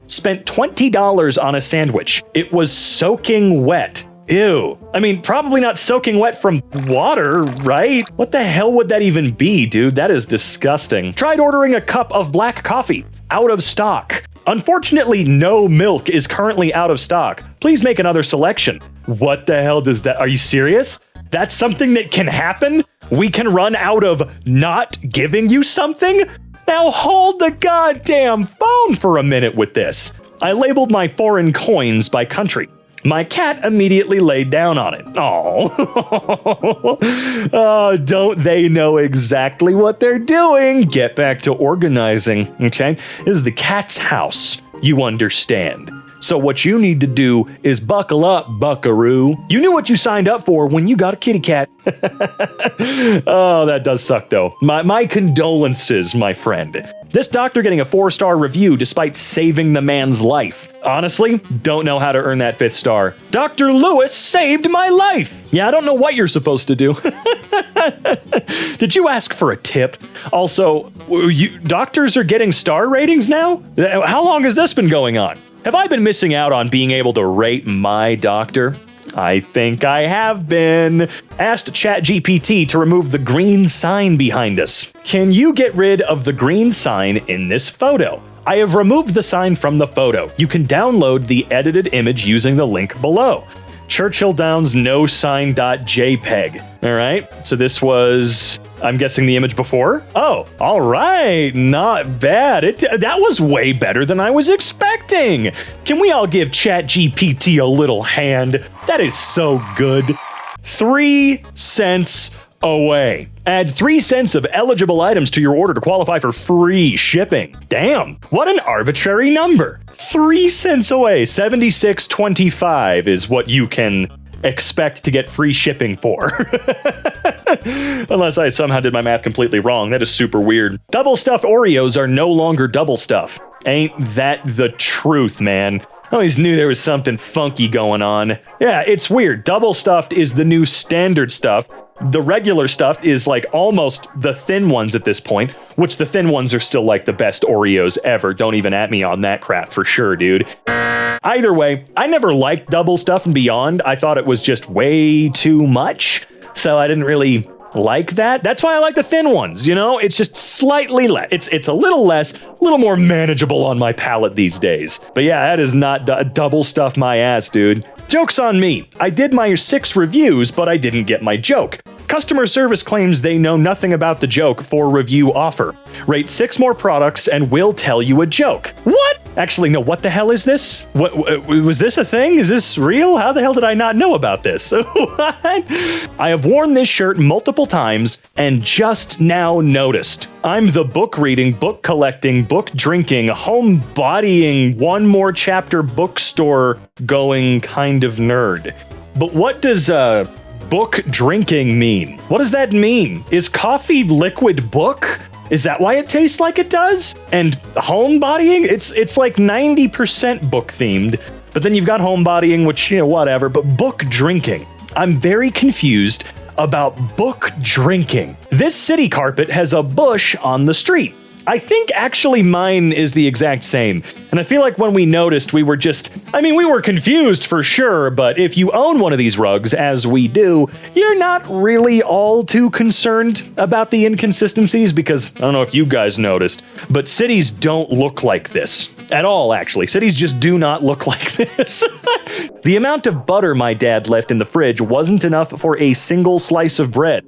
spent $20 on a sandwich. It was soaking wet. Ew. I mean, probably not soaking wet from water, right? What the hell would that even be, dude? That is disgusting. Tried ordering a cup of black coffee. Out of stock. Unfortunately, no milk is currently out of stock. Please make another selection. What the hell does that? Are you serious? That's something that can happen? We can run out of not giving you something? Now hold the goddamn phone for a minute with this. I labeled my foreign coins by country. My cat immediately laid down on it. Oh, oh, don't they know exactly what they're doing? Get back to organizing, okay? This is the cat's house, you understand. So what you need to do is buckle up, buckaroo. You knew what you signed up for when you got a kitty cat. Oh, that does suck, though. My condolences, my friend. This doctor getting a 4-star review despite saving the man's life. Honestly, don't know how to earn that 5th star. Dr. Lewis saved my life. Yeah, I don't know what you're supposed to do. Did you ask for a tip? Also, doctors are getting star ratings now? How long has this been going on? Have I been missing out on being able to rate my doctor? I think I have been. Asked ChatGPT to remove the green sign behind us. Can you get rid of the green sign in this photo? I have removed the sign from the photo. You can download the edited image using the link below. Churchill Downs no sign.jpg. All right, so this was, I'm guessing, the image before? Oh, all right, not bad. That was way better than I was expecting. Can we all give ChatGPT a little hand? That is so good. 3 cents away. Add 3 cents of eligible items to your order to qualify for free shipping. Damn, what an arbitrary number. 3 cents away. 76.25 is what you can expect to get free shipping for. Unless I somehow did my math completely wrong. That is super weird. Double stuffed Oreos are no longer double stuff. Ain't that the truth, man? I always knew there was something funky going on. Yeah, it's weird. Double stuffed is the new standard stuff. The regular stuff is like almost the thin ones at this point, which the thin ones are still like the best Oreos ever. Don't even at me on that crap for sure, dude. Either way, I never liked double stuff and beyond. I thought it was just way too much, so I didn't really like that. That's why I like the thin ones, you know? It's just slightly less. It's a little less, a little more manageable on my palate these days. But yeah, that is not double stuff my ass, dude. Joke's on me. I did my 6 reviews, but I didn't get my joke. Customer service claims they know nothing about the joke for review offer. Rate 6 more products and we'll tell you a joke. What? Actually, no, what the hell is this? What was this a thing? Is this real? How the hell did I not know about this? What? I have worn this shirt multiple times and just now noticed. I'm the book reading, book collecting, book drinking, homebodying, one more chapter bookstore going kind of nerd. But what does book drinking mean? What does that mean? Is coffee liquid book? Is that why it tastes like it does? And homebodying? It's like 90% book themed, but then you've got homebodying, which, you know, whatever, but book drinking. I'm very confused about book drinking. This city carpet has a bush on the street. I think actually mine is the exact same. And I feel like when we noticed, we were we were confused for sure, but if you own one of these rugs, as we do, you're not really all too concerned about the inconsistencies because, I don't know if you guys noticed, but cities don't look like this. At all, actually. Cities just do not look like this. The amount of butter my dad left in the fridge wasn't enough for a single slice of bread.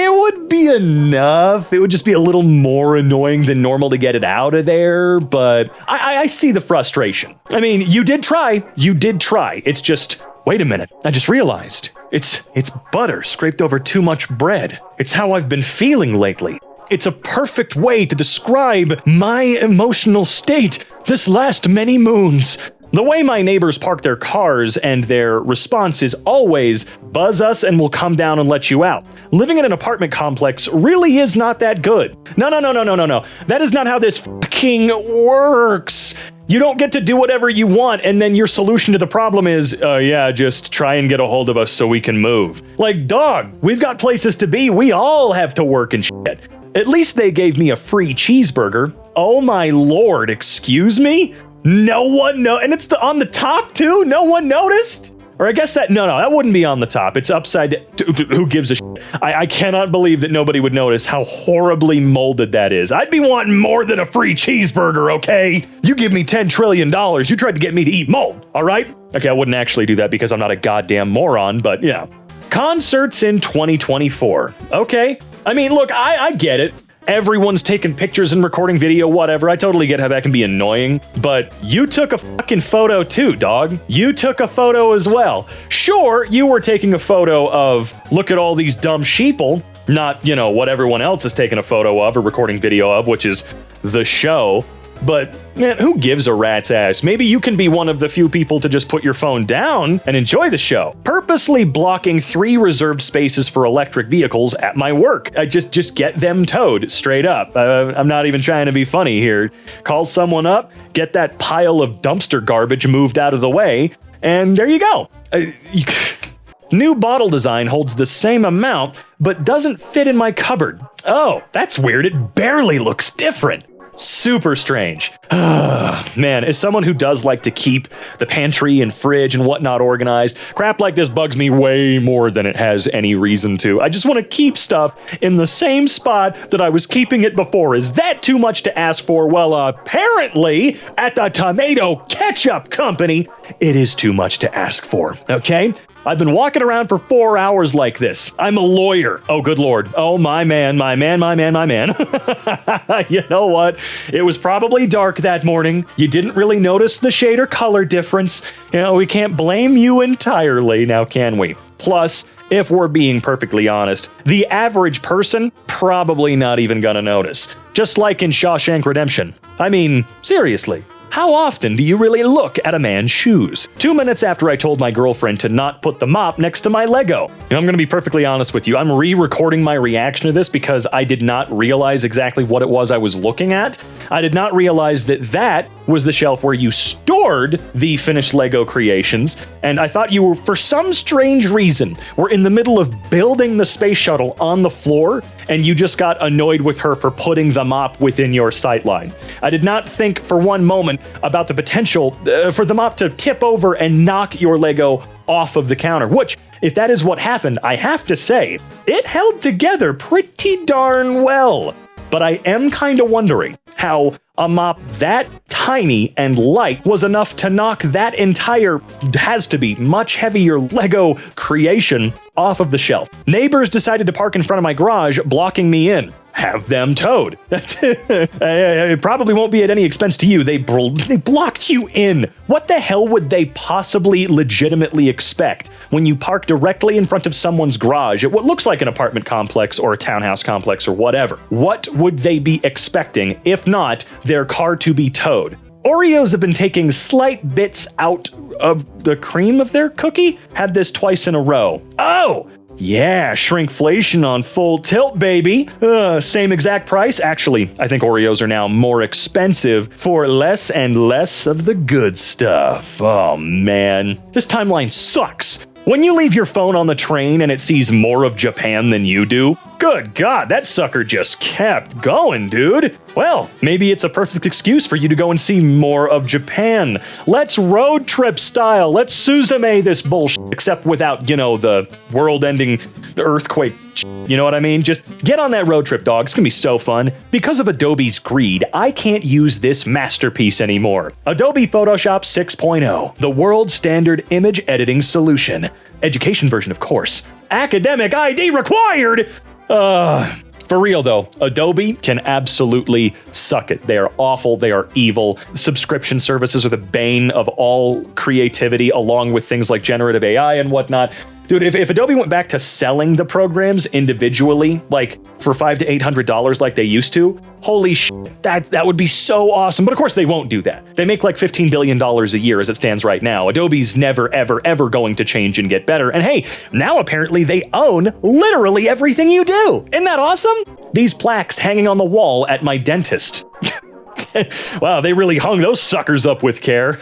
It would be enough. It would just be a little more annoying than normal to get it out of there, but I see the frustration. I mean, you did try. It's just, wait a minute, I just realized. It's butter scraped over too much bread. It's how I've been feeling lately. It's a perfect way to describe my emotional state this last many moons. The way my neighbors park their cars and their response is always, buzz us and we'll come down and let you out. Living in an apartment complex really is not that good. No. That is not how this fucking works. You don't get to do whatever you want and then your solution to the problem is, just try and get a hold of us so we can move. Like, dog, we've got places to be. We all have to work and shit. At least they gave me a free cheeseburger. Oh my lord, excuse me? No one and it's on the top too? No one noticed? Or I guess that that wouldn't be on the top. It's upside down. Who gives a shit? I cannot believe that nobody would notice how horribly molded that is. I'd be wanting more than a free cheeseburger, okay? You give me $10 trillion. You tried to get me to eat mold, all right? Okay, I wouldn't actually do that because I'm not a goddamn moron, but yeah. Concerts in 2024. Okay. I mean, look, I get it. Everyone's taking pictures and recording video, whatever. I totally get how that can be annoying, but you took a fucking photo too, dog. You took a photo as well. Sure, you were taking a photo of, look at all these dumb sheeple, not, what everyone else is taking a photo of or recording video of, which is the show. But, man, who gives a rat's ass? Maybe you can be one of the few people to just put your phone down and enjoy the show. Purposely blocking 3 reserved spaces for electric vehicles at my work. I just get them towed, straight up. I'm not even trying to be funny here. Call someone up, get that pile of dumpster garbage moved out of the way, and there you go. New bottle design holds the same amount, but doesn't fit in my cupboard. Oh, that's weird. It barely looks different. Super strange. Man, as someone who does like to keep the pantry and fridge and whatnot organized, crap like this bugs me way more than it has any reason to. I just want to keep stuff in the same spot that I was keeping it before. Is that too much to ask for? Well, apparently, at the Tomato Ketchup Company, it is too much to ask for, okay? I've been walking around for 4 hours like this. I'm a lawyer. Oh, good Lord. Oh, my man. You know what? It was probably dark that morning. You didn't really notice the shade or color difference. We can't blame you entirely, now can we? Plus, if we're being perfectly honest, the average person probably not even gonna notice. Just like in Shawshank Redemption. I mean, seriously. How often do you really look at a man's shoes? 2 minutes after I told my girlfriend to not put the mop next to my Lego. I'm gonna be perfectly honest with you. I'm re-recording my reaction to this because I did not realize exactly what it was I was looking at. I did not realize that was the shelf where you stored the finished Lego creations, and I thought you were, for some strange reason, were in the middle of building the space shuttle on the floor, and you just got annoyed with her for putting the mop within your sightline. I did not think for one moment about the potential for the mop to tip over and knock your Lego off of the counter, which, if that is what happened, I have to say, it held together pretty darn well. But I am kind of wondering how a mop that tiny and light was enough to knock that entire, has to be much heavier Lego creation off of the shelf. Neighbors decided to park in front of my garage, blocking me in. Have them towed. It probably won't be at any expense to you. They blocked you in. What the hell would they possibly legitimately expect when you park directly in front of someone's garage at what looks like an apartment complex or a townhouse complex or whatever? What would they be expecting, if not their car to be towed? Oreos have been taking slight bits out of the cream of their cookie. Had this twice in a row. Oh! Yeah, shrinkflation on full tilt, baby. Same exact price. Actually, I think Oreos are now more expensive for less and less of the good stuff. Oh, man. This timeline sucks. When you leave your phone on the train and it sees more of Japan than you do, good God, that sucker just kept going, dude. Well, maybe it's a perfect excuse for you to go and see more of Japan. Let's road trip style. Let's Suzume this bullshit, except without, the world-ending earthquake. You know what I mean? Just get on that road trip, dog. It's gonna be so fun. Because of Adobe's greed, I can't use this masterpiece anymore. Adobe Photoshop 6.0, the world standard image editing solution. Education version, of course. Academic ID required! For real though, Adobe can absolutely suck it. They are awful, they are evil. Subscription services are the bane of all creativity, along with things like generative AI and whatnot. Dude, if Adobe went back to selling the programs individually, like for $500 to $800 like they used to, holy shit, that would be so awesome. But of course they won't do that. They make like $15 billion a year as it stands right now. Adobe's never, ever, ever going to change and get better. And hey, now apparently they own literally everything you do. Isn't that awesome? These plaques hanging on the wall at my dentist. Wow, they really hung those suckers up with care.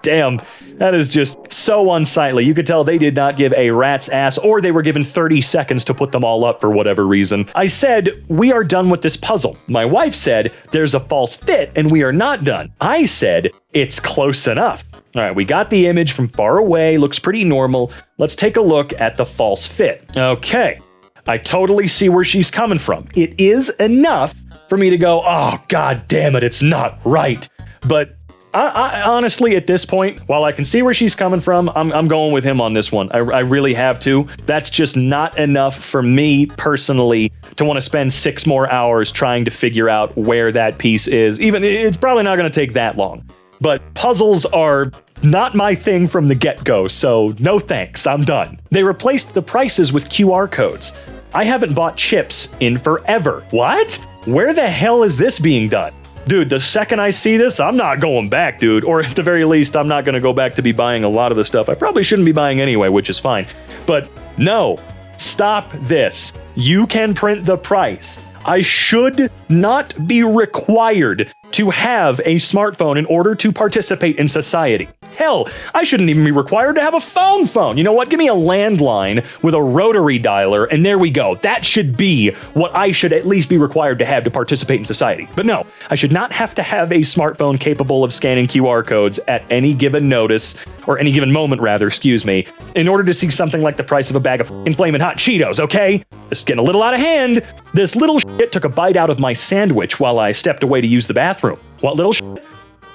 damn. That is just so unsightly. You could tell they did not give a rat's ass, or they were given 30 seconds to put them all up for whatever reason. I said, we are done with this puzzle. My wife said, there's a false fit and we are not done. I said, it's close enough. All right, we got the image from far away, looks pretty normal. Let's take a look at the false fit. Okay, I totally see where she's coming from. It is enough for me to go, oh, god damn it, it's not right. But I honestly, at this point, while I can see where she's coming from, I'm going with him on this one. I really have to. That's just not enough for me personally to want to spend 6 more hours trying to figure out where that piece is. Even it's probably not going to take that long. But puzzles are not my thing from the get-go, so no thanks, I'm done. They replaced the prices with QR codes. I haven't bought chips in forever. What? Where the hell is this being done? Dude, the second I see this, I'm not going back, dude. Or at the very least, I'm not going to go back to be buying a lot of the stuff I probably shouldn't be buying anyway, which is fine. But no, stop this. You can print the price. I should not be required to have a smartphone in order to participate in society. Hell, I shouldn't even be required to have a phone. You know what? Give me a landline with a rotary dialer, and there we go. That should be what I should at least be required to have to participate in society. But no, I should not have to have a smartphone capable of scanning QR codes at any given notice, or any given moment rather, excuse me, in order to see something like the price of a bag of flaming hot Cheetos, okay? This is getting a little out of hand. This little shit took a bite out of my sandwich while I stepped away to use the bathroom. What little shit?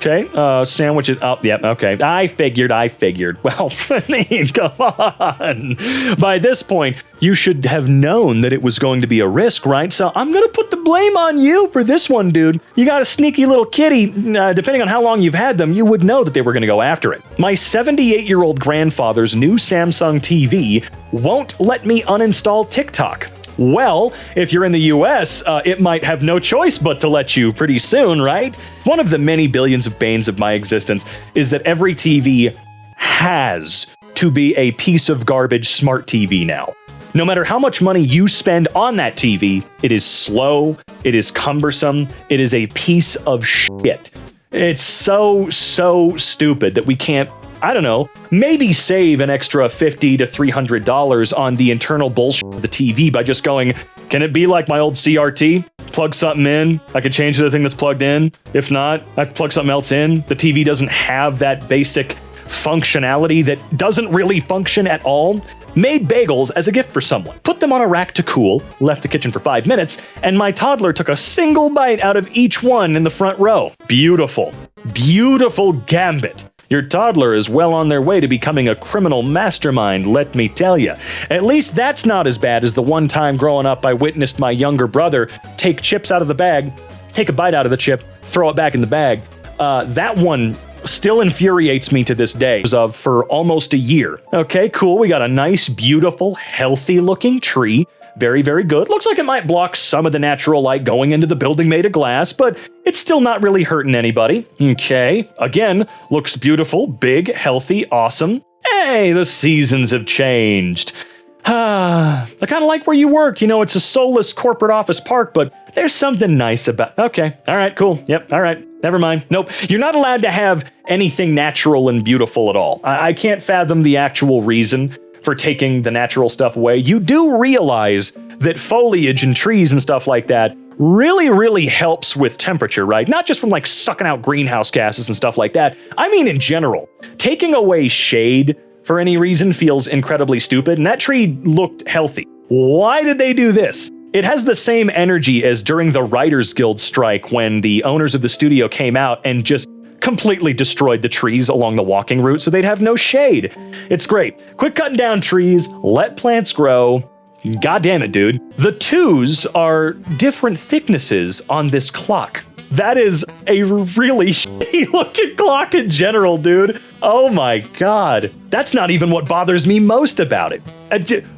Okay, sandwiches, oh, yeah, okay. I figured. Well, I mean, come on. By this point, you should have known that it was going to be a risk, right? So I'm gonna put the blame on you for this one, dude. You got a sneaky little kitty. Depending on how long you've had them, you would know that they were gonna go after it. My 78-year-old grandfather's new Samsung TV won't let me uninstall TikTok. Well, if you're in the US, it might have no choice but to let you pretty soon, right? One of the many billions of banes of my existence is that every TV has to be a piece of garbage smart TV now. No matter how much money you spend on that TV, it is slow, it is cumbersome, it is a piece of shit. It's so stupid that we can't, I don't know, maybe save an extra $50 to $300 on the internal bullshit of the TV by just going, can it be like my old CRT? Plug something in, I could change the thing that's plugged in. If not, I plug something else in. The TV doesn't have that basic functionality that doesn't really function at all. Made bagels as a gift for someone. Put them on a rack to cool, left the kitchen for 5 minutes, and my toddler took a single bite out of each one in the front row. Beautiful. Beautiful gambit. Your toddler is well on their way to becoming a criminal mastermind, let me tell you. At least that's not as bad as the one time growing up I witnessed my younger brother take chips out of the bag, take a bite out of the chip, throw it back in the bag. That one still infuriates me to this day, for almost a year. Okay, cool, we got a nice, beautiful, healthy-looking tree. Very, very good. Looks like it might block some of the natural light going into the building made of glass, but it's still not really hurting anybody. Okay, again, looks beautiful, big, healthy, awesome. Hey, the seasons have changed. I kind of like where you work. You know, it's a soulless corporate office park, but there's something nice about... Okay, all right, cool. Yep, all right, never mind. Nope, you're not allowed to have anything natural and beautiful at all. I can't fathom the actual reason for taking the natural stuff away. You do realize that foliage and trees and stuff like that really helps with temperature, right? Not just from like sucking out greenhouse gases and stuff like that. I mean in general. Taking away shade for any reason feels incredibly stupid, and that tree looked healthy. Why did they do this? It has the same energy as during the Writers Guild strike when the owners of the studio came out and just completely destroyed the trees along the walking route so they'd have no shade. It's great. Quit cutting down trees, let plants grow. God damn it, dude. The twos are different thicknesses on this clock. That is a really shitty looking clock in general, dude. Oh my god. That's not even what bothers me most about it.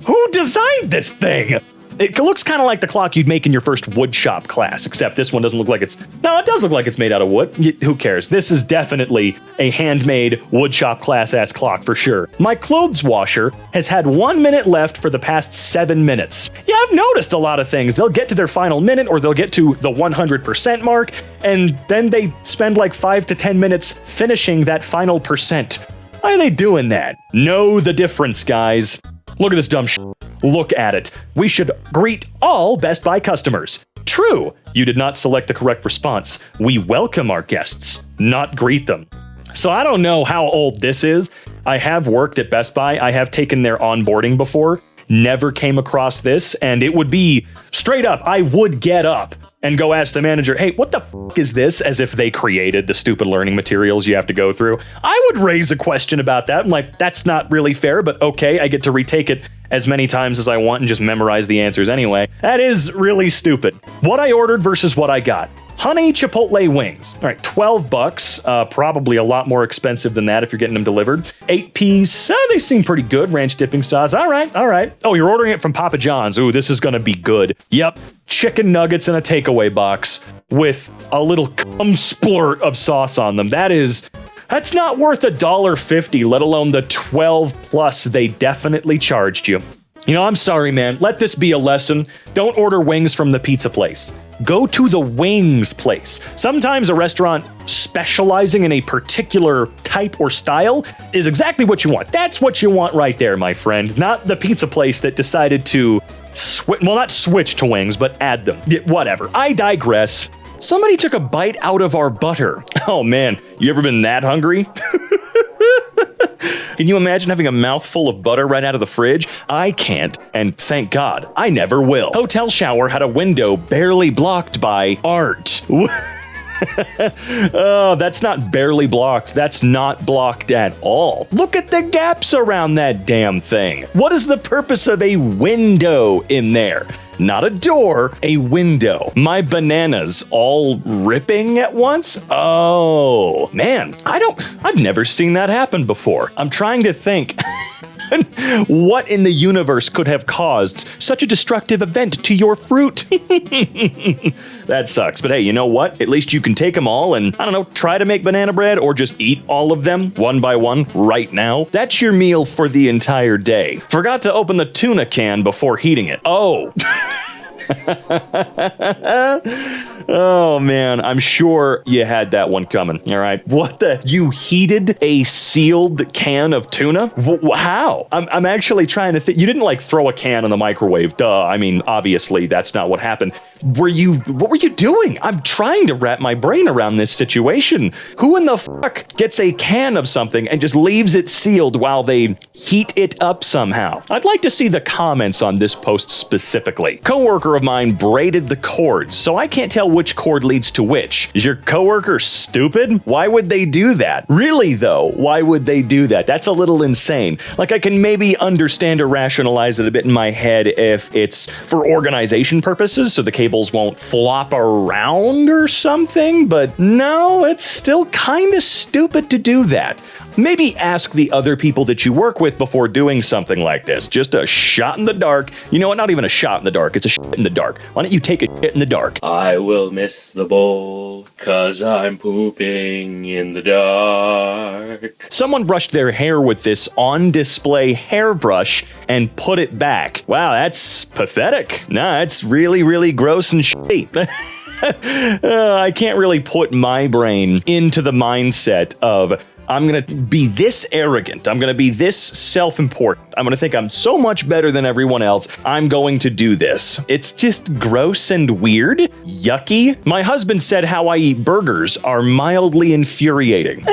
Who designed this thing? It looks kind of like the clock you'd make in your first woodshop class, except this one doesn't look like it's... No, it does look like it's made out of wood. Who cares? This is definitely a handmade woodshop class-ass clock for sure. My clothes washer has had 1 minute left for the past 7 minutes. Yeah, I've noticed a lot of things. They'll get to their final minute or they'll get to the 100% mark, and then they spend like 5 to 10 minutes finishing that final percent. Why are they doing that? Know the difference, guys. Look at this dumb shit. Look at it. We should greet all Best Buy customers. True, you did not select the correct response. We welcome our guests, not greet them. So I don't know how old this is. I have worked at Best Buy. I have taken their onboarding before. Never came across this, and it would be straight up. I would get up and go ask the manager, hey, what the f*** is this? As if they created the stupid learning materials you have to go through. I would raise a question about that. I'm like, that's not really fair, but okay, I get to retake it as many times as I want and just memorize the answers anyway. That is really stupid. What I ordered versus what I got. Honey Chipotle wings. All right, $12. Probably a lot more expensive than that if you're getting them delivered. 8-piece. They seem pretty good. Ranch dipping sauce. All right. Oh, you're ordering it from Papa John's. Ooh, this is gonna be good. Yep. Chicken nuggets in a takeaway box with a little cum splurt of sauce on them. That's not worth $1.50, let alone the 12 plus they definitely charged you. You know, I'm sorry, man. Let this be a lesson. Don't order wings from the pizza place. Go to the wings place. Sometimes a restaurant specializing in a particular type or style is exactly what you want. That's what you want right there, my friend. Not the pizza place that decided to not switch to wings, but add them. Yeah, whatever. I digress. Somebody took a bite out of our butter. Oh man, you ever been that hungry? Can you imagine having a mouthful of butter right out of the fridge? I can't, and thank God, I never will. Hotel shower had a window barely blocked by art. Oh, that's not barely blocked. That's not blocked at all. Look at the gaps around that damn thing. What is the purpose of a window in there? Not a door, a window. My bananas all ripping at once? Oh, man, I've never seen that happen before. I'm trying to think. What in the universe could have caused such a destructive event to your fruit? That sucks. But hey, you know what? At least you can take them all and, I don't know, try to make banana bread or just eat all of them one by one right now. That's your meal for the entire day. Forgot to open the tuna can before heating it. Oh. Oh man, I'm sure you had that one coming. All right, what the? You heated a sealed can of tuna? How? I'm actually trying to think. You didn't like throw a can in the microwave, duh. I mean, obviously that's not what happened. What were you doing? I'm trying to wrap my brain around this situation. Who in the fuck gets a can of something and just leaves it sealed while they heat it up somehow? I'd like to see the comments on this post specifically. Coworker of mine braided the cords, so I can't tell which cord leads to which. Is your coworker stupid? Why would they do that? Really though, why would they do that? That's a little insane. Like, I can maybe understand or rationalize it a bit in my head if it's for organization purposes, so the cables won't flop around or something, but no, it's still kind of stupid to do that. Maybe ask the other people that you work with before doing something like this. Just a shot in the dark. You know what? Not even a shot in the dark. It's a shit in the dark. Why don't you take a shit in the dark? I will miss the bowl, 'cause I'm pooping in the dark. Someone brushed their hair with this on-display hairbrush and put it back. Wow, that's pathetic. Nah, it's really, really gross and shitty. I can't really put my brain into the mindset of, I'm going to be this arrogant. I'm going to be this self-important. I'm going to think I'm so much better than everyone else. I'm going to do this. It's just gross and weird. Yucky. My husband said how I eat burgers are mildly infuriating.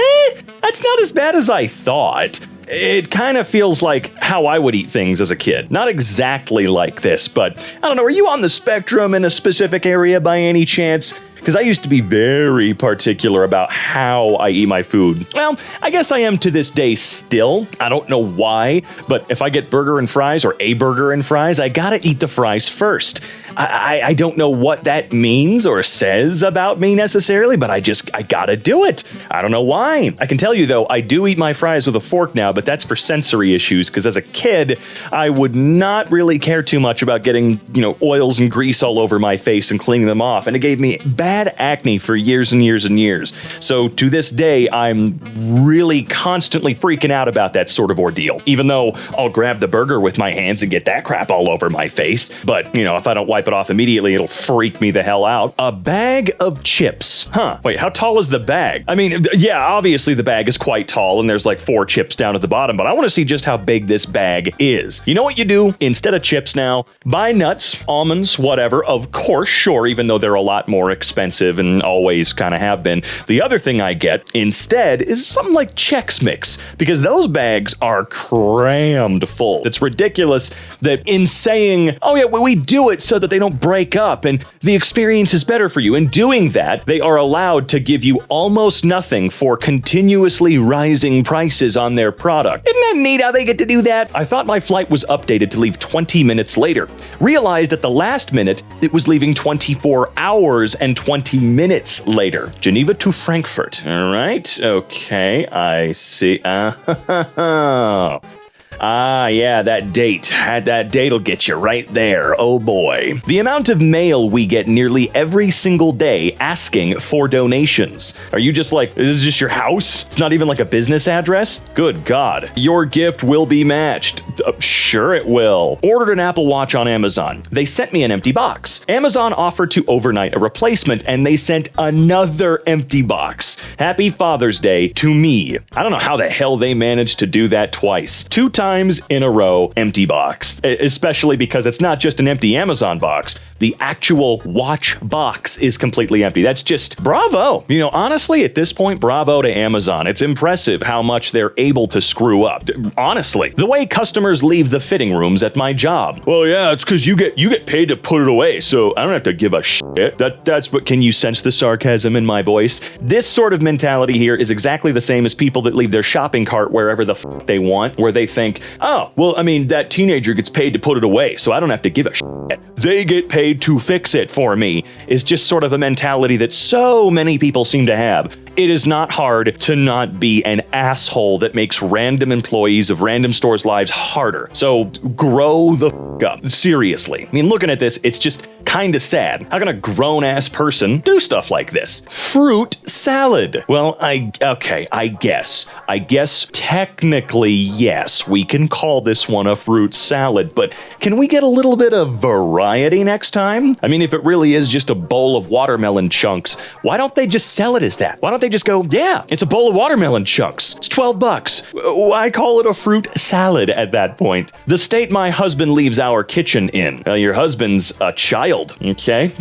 That's not as bad as I thought. It kind of feels like how I would eat things as a kid. Not exactly like this, but I don't know. Are you on the spectrum in a specific area by any chance? Because I used to be very particular about how I eat my food. Well, I guess I am to this day still. I don't know why, but if I get burger and fries or a burger and fries, I gotta eat the fries first. I don't know what that means or says about me necessarily, but I gotta do it. I don't know why. I can tell you though, I do eat my fries with a fork now, but that's for sensory issues, because as a kid, I would not really care too much about getting, oils and grease all over my face and cleaning them off, and it gave me bad acne for years and years and years. So to this day, I'm really constantly freaking out about that sort of ordeal, even though I'll grab the burger with my hands and get that crap all over my face. But, if I don't wipe it off immediately, it'll freak me the hell out. A bag of chips. Wait, how tall is the bag? I mean, yeah, obviously the bag is quite tall and there's like 4 chips down at the bottom, but I want to see just how big this bag is. You know what you do? Instead of chips now, buy nuts, almonds, whatever. Of course, sure, even though they're a lot more expensive and always kind of have been. The other thing I get instead is something like Chex Mix, because those bags are crammed full. It's ridiculous that in saying, oh yeah, well, we do it so that they don't break up and the experience is better for you. In doing that, they are allowed to give you almost nothing for continuously rising prices on their product. Isn't that neat how they get to do that? I thought my flight was updated to leave 20 minutes later. Realized at the last minute, it was leaving 24 hours and 20 minutes later. Geneva to Frankfurt. All right. Okay. I see. Yeah, that date. That date'll get you right there. Oh boy. The amount of mail we get nearly every single day asking for donations. Are you just like, is this just your house? It's not even like a business address? Good God. Your gift will be matched. Sure it will. Ordered an Apple Watch on Amazon. They sent me an empty box. Amazon offered to overnight a replacement and they sent another empty box. Happy Father's Day to me. I don't know how the hell they managed to do that twice. 2 times in a row, empty box. Especially because it's not just an empty Amazon box. The actual watch box is completely empty. That's just bravo. Honestly, at this point, bravo to Amazon. It's impressive how much they're able to screw up. Honestly, the way customers leave the fitting rooms at my job. Well, yeah, it's because you get paid to put it away, so I don't have to give a shit. That's what. Can you sense the sarcasm in my voice? This sort of mentality here is exactly the same as people that leave their shopping cart wherever the f they want, where they think, oh, well, I mean, that teenager gets paid to put it away, so I don't have to give a shit. They get paid to fix it for me, is just sort of a mentality that so many people seem to have. It is not hard to not be an asshole that makes random employees of random stores' lives harder. So grow the f up. Seriously. I mean, looking at this, it's just kind of sad. How can a grown-ass person do stuff like this? Fruit salad. Well, I guess technically, yes, we can call this one a fruit salad, but can we get a little bit of variety next time? I mean, if it really is just a bowl of watermelon chunks, why don't they just sell it as that? Why don't they just go, yeah, it's a bowl of watermelon chunks. It's $12. I call it a fruit salad at that point. The state my husband leaves our kitchen in. Your husband's a child, okay?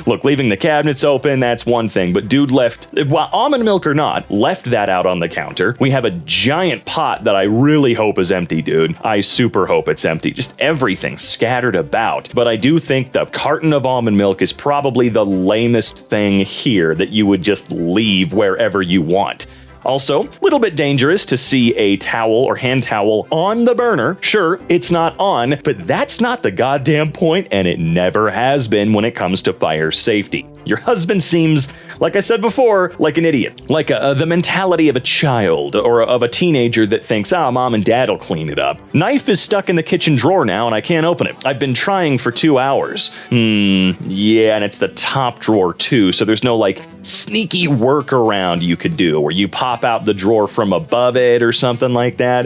Look, leaving the cabinets open, that's one thing, but dude left, well, almond milk or not, left that out on the counter. We have a giant pot that I really hope is empty, dude. I super hope it's empty. Just everything scattered about. But I do think the carton of almond milk is probably the lamest thing here that you would just leave wherever you want. Also, a little bit dangerous to see a towel or hand towel on the burner. Sure, it's not on, but that's not the goddamn point, and it never has been when it comes to fire safety. Your husband seems, like I said before, like an idiot. Like the mentality of a child or of a teenager that thinks, mom and dad will clean it up. Knife is stuck in the kitchen drawer now and I can't open it. I've been trying for 2 hours. Yeah, and it's the top drawer too, so there's no like sneaky workaround you could do where you pop out the drawer from above it or something like that.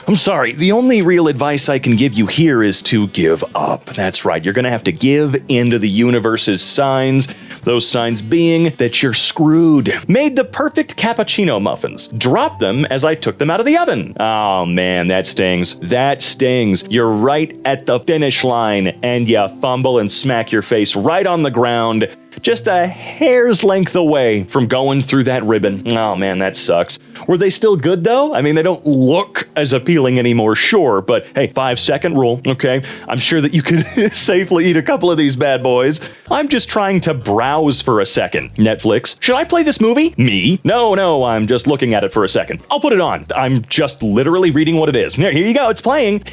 I'm sorry, the only real advice I can give you here is to give up. That's right, you're gonna have to give into the universe's signs. Those signs being that you're screwed. Made the perfect cappuccino muffins. Dropped them as I took them out of the oven. Oh man, that stings. That stings. You're right at the finish line and you fumble and smack your face right on the ground just a hair's length away from going through that ribbon. Oh man, that sucks. Were they still good though? I mean, they don't look as appealing anymore, sure, but hey, 5-second rule, okay? I'm sure that you could safely eat a couple of these bad boys. I'm just trying to browse for a second. Netflix, should I play this movie? Me? No, I'm just looking at it for a second. I'll put it on. I'm just literally reading what it is. Here you go, it's playing.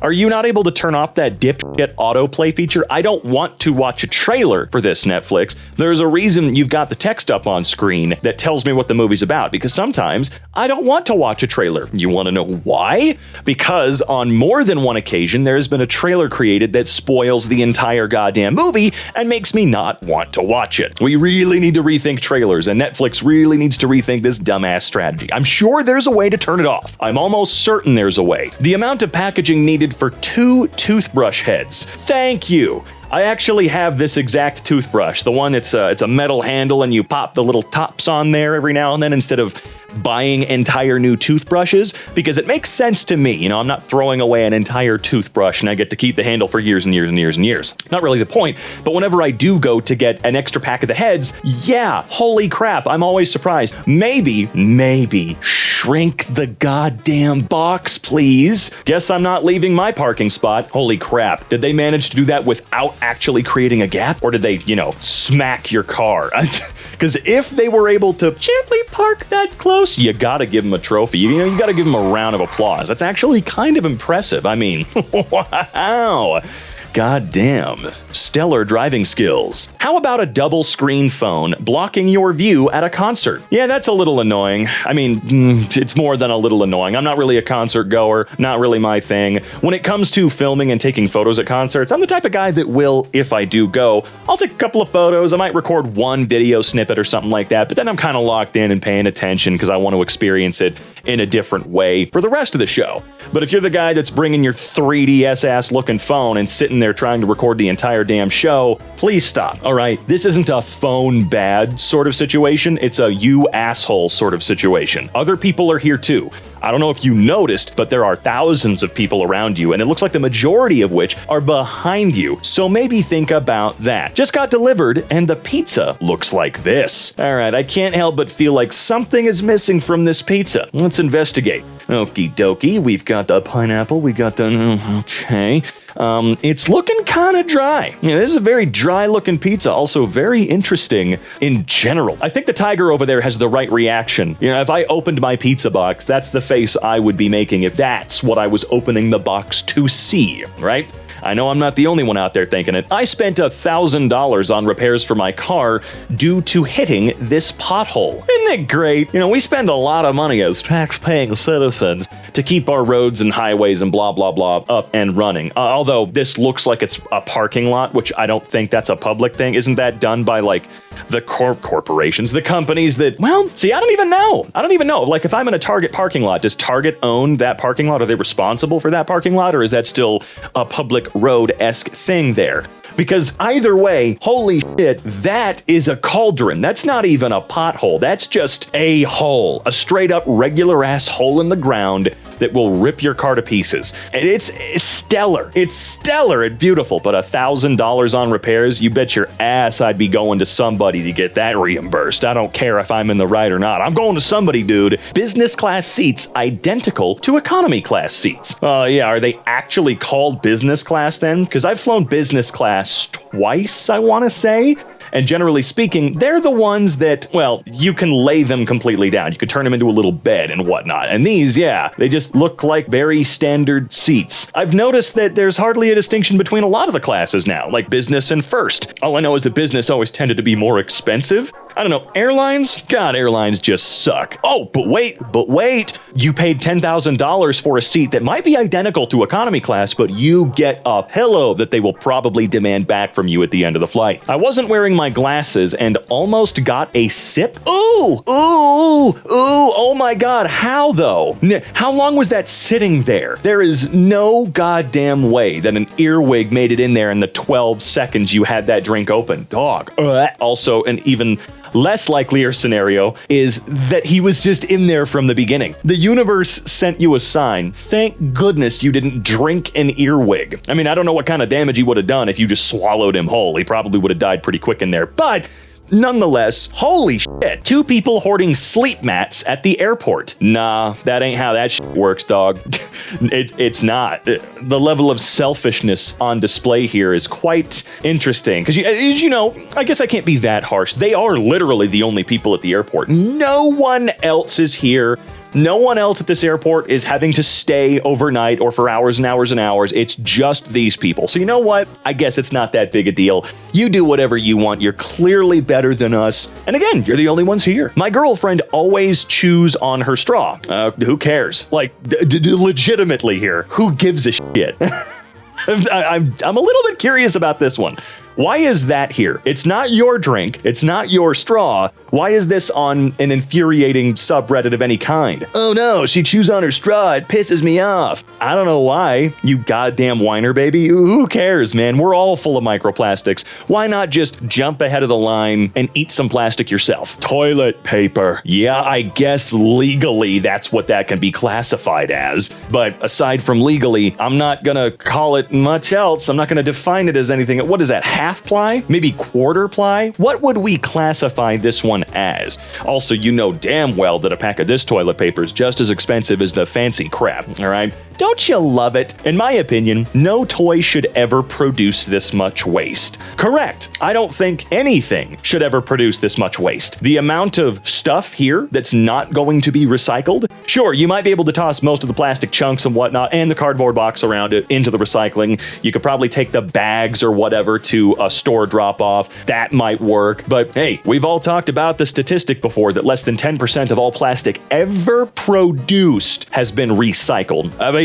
Are you not able to turn off that dipshit autoplay feature? I don't want to watch a trailer for this, Netflix. There's a reason you've got the text up on screen that tells me what the movie's about, because sometimes I don't want to watch a trailer. You want to know why? Because on more than one occasion, there's been a trailer created that spoils the entire goddamn movie and makes me not want to watch it. We really need to rethink trailers, and Netflix really needs to rethink this dumbass strategy. I'm sure there's a way to turn it off. I'm almost certain there's a way. The amount of packaging needed for 2 toothbrush heads. Thank you. I actually have this exact toothbrush, the one it's a metal handle and you pop the little tops on there every now and then instead of buying entire new toothbrushes, because it makes sense to me. You know, I'm not throwing away an entire toothbrush and I get to keep the handle for years and years and years and years. Not really the point, but whenever I do go to get an extra pack of the heads, yeah, holy crap, I'm always surprised. Maybe, shrink the goddamn box, please. Guess I'm not leaving my parking spot. Holy crap, did they manage to do that without actually creating a gap? Or did they, smack your car? Because if they were able to gently park that close, you gotta give them a trophy. You gotta give them a round of applause. That's actually kind of impressive. I mean, wow. Goddamn. Stellar driving skills. How about a double screen phone blocking your view at a concert? Yeah, that's a little annoying. I mean, it's more than a little annoying. I'm not really a concert goer, not really my thing. When it comes to filming and taking photos at concerts, I'm the type of guy that will, if I do go, I'll take a couple of photos. I might record one video snippet or something like that, but then I'm kind of locked in and paying attention because I want to experience it in a different way for the rest of the show. But if you're the guy that's bringing your 3DS ass looking phone and sitting there trying to record the entire damn show, please stop, all right? This isn't a phone bad sort of situation, it's a you asshole sort of situation. Other people are here too. I don't know if you noticed, but there are thousands of people around you, and it looks like the majority of which are behind you. So maybe think about that. Just got delivered, and the pizza looks like this. All right, I can't help but feel like something is missing from this pizza. Let's investigate. Okie dokie, we've got the pineapple, we got the... okay. It's looking kind of dry. Yeah, this is a very dry looking pizza, also very interesting in general. I think the tiger over there has the right reaction. If I opened my pizza box, that's the face I would be making if that's what I was opening the box to see, right? I know I'm not the only one out there thinking it. I spent $1,000 on repairs for my car due to hitting this pothole. Isn't it great? We spend a lot of money as tax-paying citizens to keep our roads and highways and blah, blah, blah up and running. Although this looks like it's a parking lot, which I don't think that's a public thing. Isn't that done by, the corporations, the companies that, I don't even know. Like, if I'm in a Target parking lot, does Target own that parking lot? Are they responsible for that parking lot? Or is that still a public road-esque thing there? Because either way, holy shit, that is a cauldron. That's not even a pothole. That's just a hole. A straight up regular ass hole in the ground that will rip your car to pieces. And it's stellar. It's stellar and beautiful, but $1,000 on repairs, you bet your ass I'd be going to somebody to get that reimbursed. I don't care if I'm in the right or not. I'm going to somebody, dude. Business class seats identical to economy class seats. Yeah, are they actually called business class then? Because I've flown business class twice, I want to say. And generally speaking, they're the ones that, you can lay them completely down. You could turn them into a little bed and whatnot. And these, they just look like very standard seats. I've noticed that there's hardly a distinction between a lot of the classes now, like business and first. All I know is that business always tended to be more expensive. I don't know, airlines? God, airlines just suck. Oh, but wait. You paid $10,000 for a seat that might be identical to economy class, but you get a pillow that they will probably demand back from you at the end of the flight. I wasn't wearing my glasses and almost got a sip. Ooh, oh my God, how though? How long was that sitting there? There is no goddamn way that an earwig made it in there in the 12 seconds you had that drink open. Dog. Also, an even Less likelier scenario is that he was just in there from the beginning. The universe sent you a sign. Thank goodness you didn't drink an earwig. I mean, I don't know what kind of damage he would have done if you just swallowed him whole. He probably would have died pretty quick in there, but nonetheless, holy shit. 2 people hoarding sleep mats at the airport. Nah, that ain't how that shit works, dog. It's not. The level of selfishness on display here is quite interesting. Because, as you know, I guess I can't be that harsh. They are literally the only people at the airport. No one else is here. No one else at this airport is having to stay overnight or for hours and hours and hours. It's just these people. So you know what? I guess it's not that big a deal. You do whatever you want. You're clearly better than us. And again, you're the only ones here. My girlfriend always chews on her straw. Who cares? Like, legitimately here, who gives a shit? I'm a little bit curious about this one. Why is that here? It's not your drink. It's not your straw. Why is this on an infuriating subreddit of any kind? Oh no, she chews on her straw. It pisses me off. I don't know why, you goddamn whiner baby. Who cares, man? We're all full of microplastics. Why not just jump ahead of the line and eat some plastic yourself? Toilet paper. Yeah, I guess legally that's what that can be classified as. But aside from legally, I'm not gonna call it much else. I'm not gonna define it as anything. What is that? Half ply? Maybe quarter ply? What would we classify this one as? Also, you know damn well that a pack of this toilet paper is just as expensive as the fancy crap, all right? Don't you love it? In my opinion, no toy should ever produce this much waste. Correct. I don't think anything should ever produce this much waste. The amount of stuff here that's not going to be recycled, sure, you might be able to toss most of the plastic chunks and whatnot and the cardboard box around it into the recycling. You could probably take the bags or whatever to a store drop-off. That might work. But hey, we've all talked about the statistic before that less than 10% of all plastic ever produced has been recycled. I mean,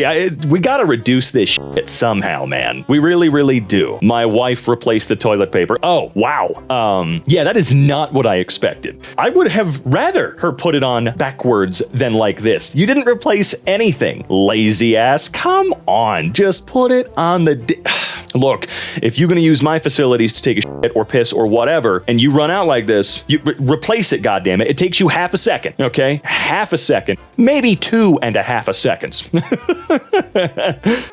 we gotta reduce this shit somehow, man. We really, really do. My wife replaced the toilet paper. Oh, wow. Yeah, that is not what I expected. I would have rather her put it on backwards than like this. You didn't replace anything, lazy ass. Come on, just put it on the... Look, if you're gonna use my facilities to take a shit or piss or whatever, and you run out like this, you replace it, goddammit. It takes you half a second, okay? Half a second. Maybe 2.5 seconds.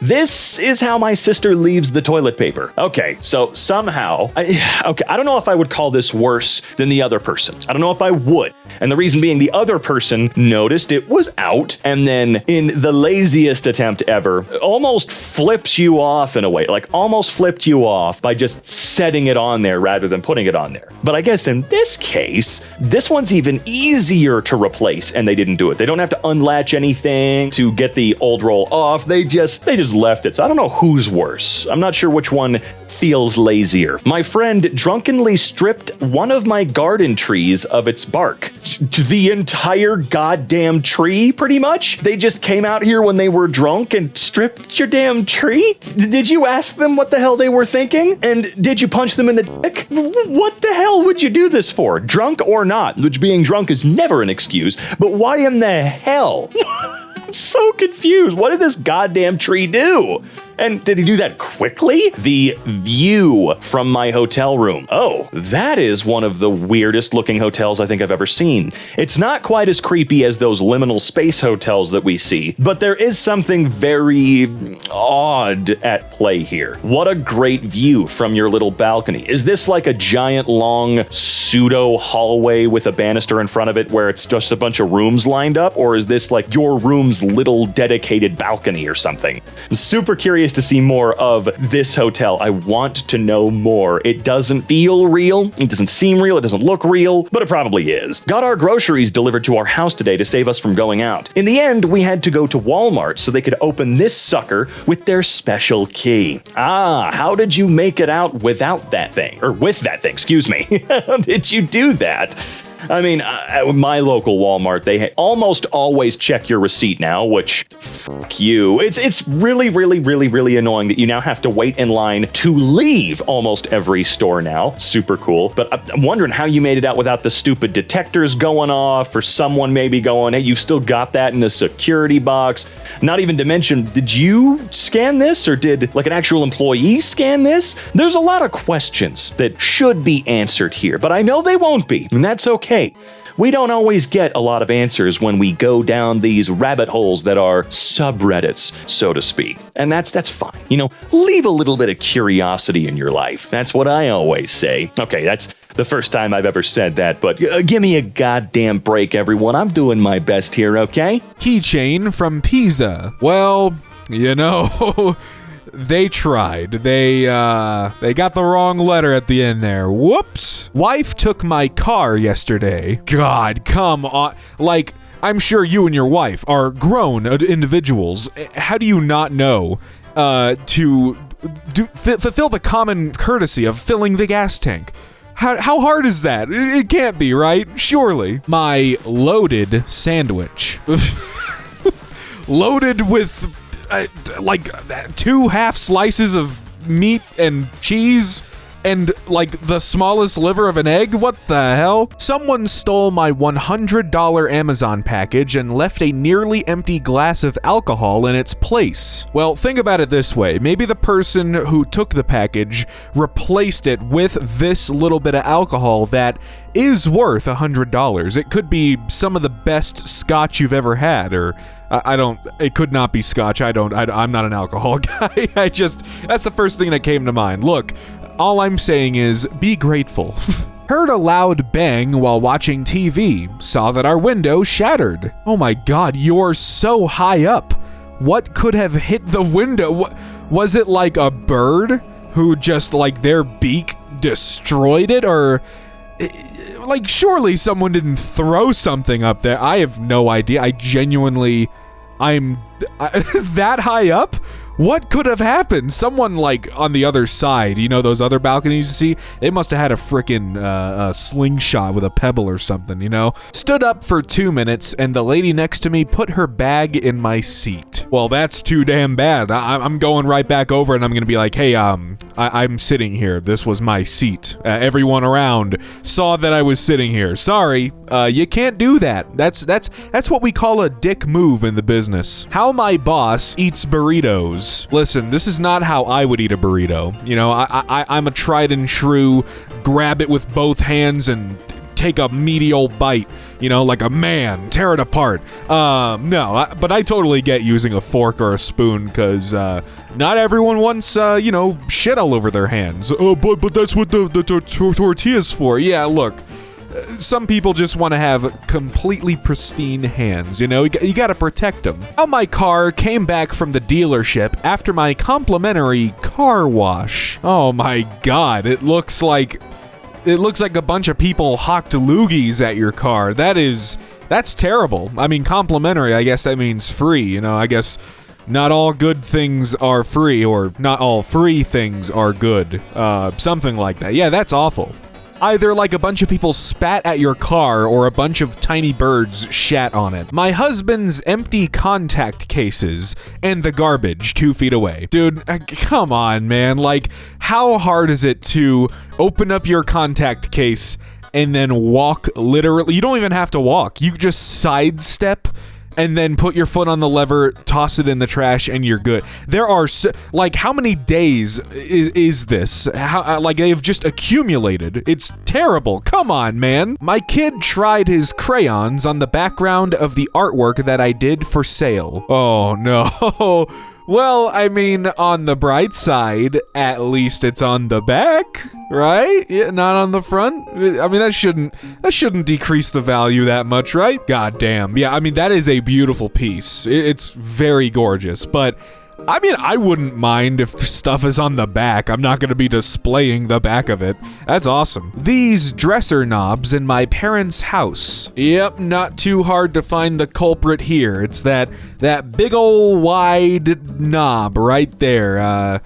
This is how my sister leaves the toilet paper. Okay, so somehow, I don't know if I would call this worse than the other person. I don't know if I would. And the reason being, the other person noticed it was out, and then in the laziest attempt ever, almost flips you off in a way, like almost flipped you off by just setting it on there rather than putting it on there. But I guess in this case, this one's even easier to replace, and they didn't do it. They don't have to unlatch anything to get the old roll off. They just left it. So I don't know who's worse. I'm not sure which one feels lazier. My friend drunkenly stripped one of my garden trees of its bark. The entire goddamn tree, pretty much. They just came out here when they were drunk and stripped your damn tree? Did you ask them what the hell they were thinking? And did you punch them in the dick? What the hell would you do this for? Drunk or not, which being drunk is never an excuse, but why in the hell? I'm so confused. What did this goddamn tree do? And did he do that quickly? The view from my hotel room. Oh, that is one of the weirdest looking hotels I think I've ever seen. It's not quite as creepy as those liminal space hotels that we see, but there is something very odd at play here. What a great view from your little balcony. Is this like a giant long pseudo hallway with a banister in front of it where it's just a bunch of rooms lined up? Or is this like your room's little dedicated balcony or something? I'm super curious to see more of this hotel. I want to know more. It doesn't feel real. It doesn't seem real. It doesn't look real, but it probably is. Got our groceries delivered to our house today to save us from going out. In the end, we had to go to Walmart so they could open this sucker with their special key. Ah, how did you make it out without that thing? Or with that thing, excuse me. How did you do that? I mean, my local Walmart, they almost always check your receipt now, which, fuck you. It's really, really, really, really annoying that you now have to wait in line to leave almost every store now. Super cool. But I'm wondering how you made it out without the stupid detectors going off, or someone maybe going, hey, you've still got that in the security box. Not even to mention, did you scan this, or did like an actual employee scan this? There's a lot of questions that should be answered here, but I know they won't be, and that's okay. We don't always get a lot of answers when we go down these rabbit holes that are subreddits, so to speak. And that's fine. You know, leave a little bit of curiosity in your life. That's what I always say. Okay, that's the first time I've ever said that, but give me a goddamn break, everyone. I'm doing my best here, okay? Keychain from Pisa. Well, you know... They tried. They got the wrong letter at the end there. Whoops. Wife took my car yesterday. God, come on. Like, I'm sure you and your wife are grown individuals. How do you not know to fulfill the common courtesy of filling the gas tank? How hard is that? It can't be, right? Surely. My loaded sandwich. Loaded with... like 2 half slices of meat and cheese and like the smallest liver of an egg? What the hell? Someone stole my $100 Amazon package and left a nearly empty glass of alcohol in its place. Well, think about it this way. Maybe the person who took the package replaced it with this little bit of alcohol that is worth $100. It could be some of the best scotch you've ever had, or it could not be scotch. I'm not an alcohol guy. That's the first thing that came to mind. Look, all I'm saying is be grateful. Heard a loud bang while watching TV. Saw that our window shattered. Oh my god, you're so high up. What could have hit the window? Was it like a bird who just like their beak destroyed it, or... Like, surely someone didn't throw something up there. I have no idea. I'm that high up? What could have happened? Someone, like, on the other side, you know, those other balconies you see? They must have had a frickin' slingshot with a pebble or something, you know? Stood up for 2 minutes, and the lady next to me put her bag in my seat. Well, that's too damn bad. I'm going right back over, and I'm gonna be like, hey, I'm sitting here. This was my seat. Everyone around saw that I was sitting here. Sorry, you can't do that. That's what we call a dick move in the business. How my boss eats burritos. Listen, this is not how I would eat a burrito. You know, I'm a tried and true, grab it with both hands and take a meaty old bite, you know, like a man, tear it apart. No, but I totally get using a fork or a spoon, because not everyone wants, you know, shit all over their hands. Oh, but that's what the tortilla's for. Yeah, look. Some people just want to have completely pristine hands, you know? You gotta protect them. How my car came back from the dealership after my complimentary car wash. Oh my god, it looks like a bunch of people hawked loogies at your car. That's terrible. I mean, complimentary, I guess that means free, you know? I guess not all good things are free, or not all free things are good. Something like that. Yeah, that's awful. Either like a bunch of people spat at your car or a bunch of tiny birds shat on it. My husband's empty contact cases and the garbage 2 feet away. Dude, come on, man. Like, how hard is it to open up your contact case and then walk literally? You don't even have to walk. You just sidestep and then put your foot on the lever, toss it in the trash, and you're good. There are, like, how many days is this? How, like, they've just accumulated. It's terrible. Come on, man. My kid tried his crayons on the background of the artwork that I did for sale. Oh, no. Well, I mean, on the bright side, at least it's on the back, right? Yeah, not on the front. I mean, that shouldn't decrease the value that much, right? God damn. Yeah, I mean, that is a beautiful piece. It's very gorgeous, but I mean, I wouldn't mind if stuff is on the back. I'm not going to be displaying the back of it. That's awesome. These dresser knobs in my parents' house. Yep, not too hard to find the culprit here. It's that big ol' wide knob right there.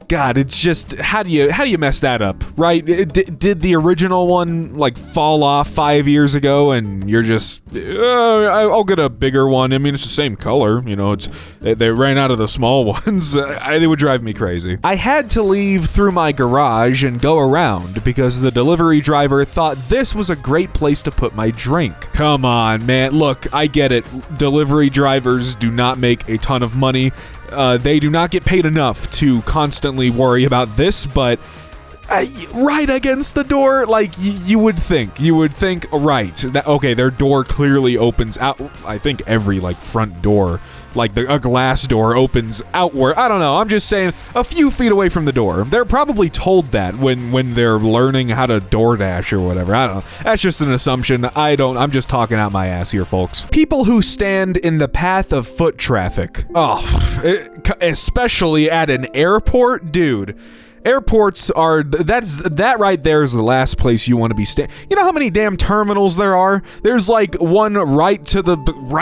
God, it's just, how do you mess that up, right? Did the original one like fall off 5 years ago and you're just, I'll get a bigger one. I mean, it's the same color, you know, they ran out of the small ones. It would drive me crazy. I had to leave through my garage and go around because the delivery driver thought this was a great place to put my drink. Come on, man. Look, I get it. Delivery drivers do not make a ton of money. They do not get paid enough to constantly worry about this, but right against the door, like, you would think, right, that, okay, their door clearly opens out. I think every, like, front door, like, a glass door opens outward. I don't know, I'm just saying, a few feet away from the door. They're probably told that when they're learning how to DoorDash or whatever. I don't know. That's just an assumption. I'm just talking out my ass here, folks. People who stand in the path of foot traffic. Oh, especially at an airport, dude. Airports are, that right there is the last place you want to be You know how many damn terminals there are? There's like one right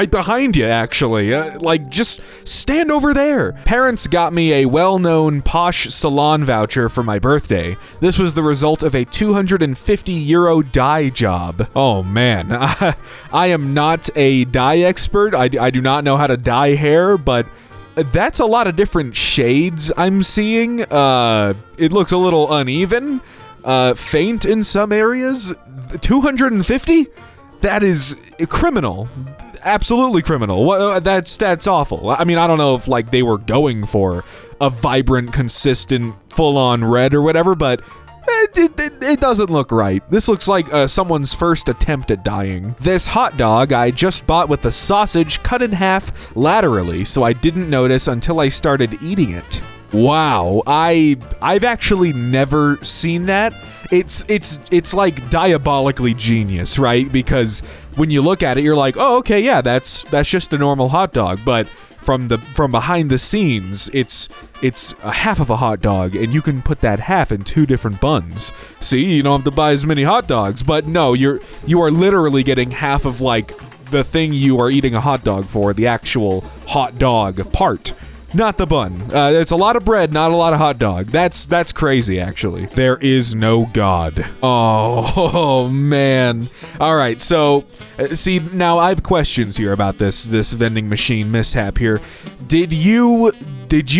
behind you, actually. Like, just stand over there. Parents got me a well-known posh salon voucher for my birthday. This was the result of a €250 dye job. Oh man, I am not a dye expert. I do not know how to dye hair, but that's a lot of different shades I'm seeing. It looks a little uneven, faint in some areas. 250? That is criminal. Absolutely criminal. That's awful. I mean, I don't know if like they were going for a vibrant, consistent, full-on red or whatever, but it doesn't look right. This looks like someone's first attempt at dyeing. This hot dog I just bought with the sausage cut in half laterally, so I didn't notice until I started eating it. Wow, I've actually never seen that. It's like diabolically genius, right? Because when you look at it, you're like, oh, okay, yeah, that's just a normal hot dog, but from behind the scenes, it's a half of a hot dog, and you can put that half in 2 different buns. See, you don't have to buy as many hot dogs, but no, you are literally getting half of like the thing you are eating a hot dog for, the actual hot dog part. Not the bun. It's a lot of bread, not a lot of hot dog. That's crazy, actually. There is no God. Oh man. All right, so see, now I have questions here about this vending machine mishap here. Did you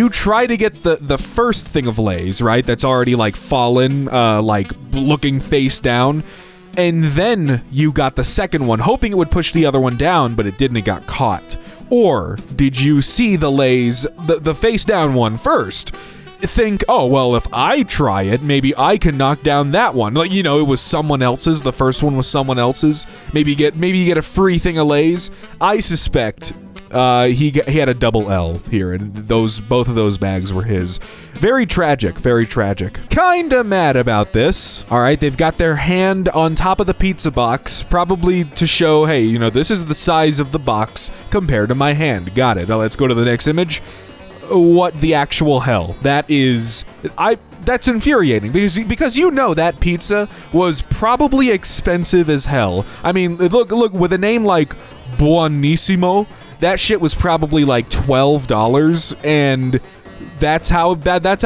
try to get the first thing of Lay's, right? That's already like fallen, like looking face down. And then you got the second one, hoping it would push the other one down, but it didn't, it got caught. Or did you see the Lay's, the face down one first? Think, oh, well, if I try it, maybe I can knock down that one. Like, you know, it was someone else's. The first one was someone else's. Maybe you get a free thing of Lay's. I suspect he had a double L here, and both of those bags were his. Very tragic, very tragic. Kinda mad about this. All right, they've got their hand on top of the pizza box, probably to show, hey, you know, this is the size of the box compared to my hand. Got it. Now let's go to the next image. What the actual hell? That's infuriating because you know that pizza was probably expensive as hell. I mean, look, with a name like Buonissimo, that shit was probably like $12, and that's how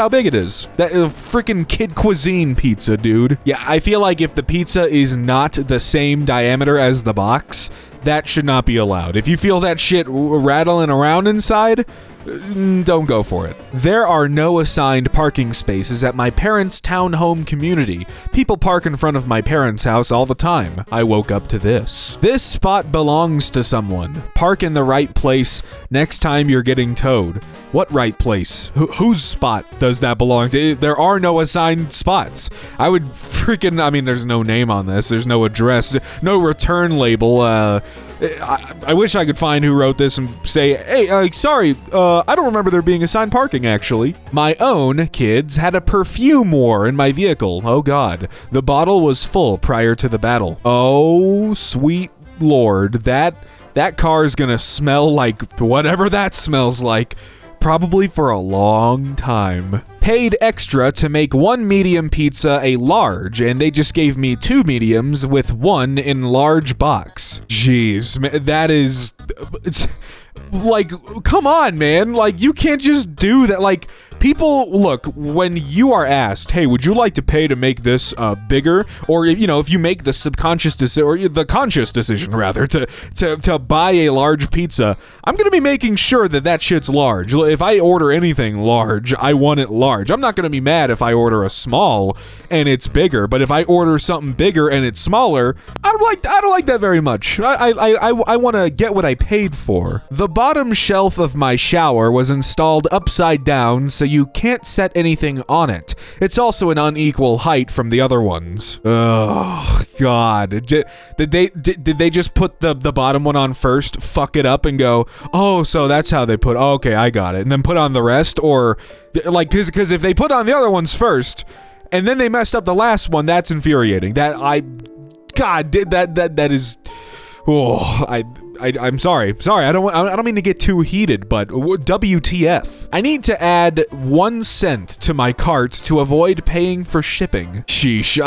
big it is. That freaking Kid Cuisine pizza, dude. Yeah, I feel like if the pizza is not the same diameter as the box, that should not be allowed. If you feel that shit rattling around inside, don't go for it. There are no assigned parking spaces at my parents' townhome community. People park in front of my parents' house all the time. I woke up to this. This spot belongs to someone. Park in the right place next time you're getting towed. What right place? Whose spot does that belong to? There are no assigned spots. I would I mean, there's no name on this. There's no address, no return label. I wish I could find who wrote this and say, hey, sorry, I don't remember there being assigned parking, actually. My own kids had a perfume war in my vehicle. Oh, God. The bottle was full prior to the battle. Oh, sweet Lord. That car is gonna smell like whatever that smells like. Probably for a long time. Paid extra to make one medium pizza a large, and they just gave me 2 mediums with 1 in large box. Jeez, man, that is... It's, like, come on, man. Like, you can't just do that. Like, People, look, when you are asked, hey, would you like to pay to make this bigger? Or, if you make the subconscious decision, or the conscious decision, rather, to buy a large pizza, I'm going to be making sure that shit's large. If I order anything large, I want it large. I'm not going to be mad if I order a small and it's bigger, but if I order something bigger and it's smaller, I don't like that very much. I want to get what I paid for. The bottom shelf of my shower was installed upside down, so you can't set anything on it. It's also an unequal height from the other ones. Oh, God. Did they just put the bottom one on first, fuck it up, and go, oh, so that's how they put, okay, I got it, and then put on the rest? Or, like, because if they put on the other ones first, and then they messed up the last one, that's infuriating. That is... Oh, I'm sorry. I don't mean to get too heated, but WTF. I need to add 1 cent to my cart to avoid paying for shipping. Sheesh.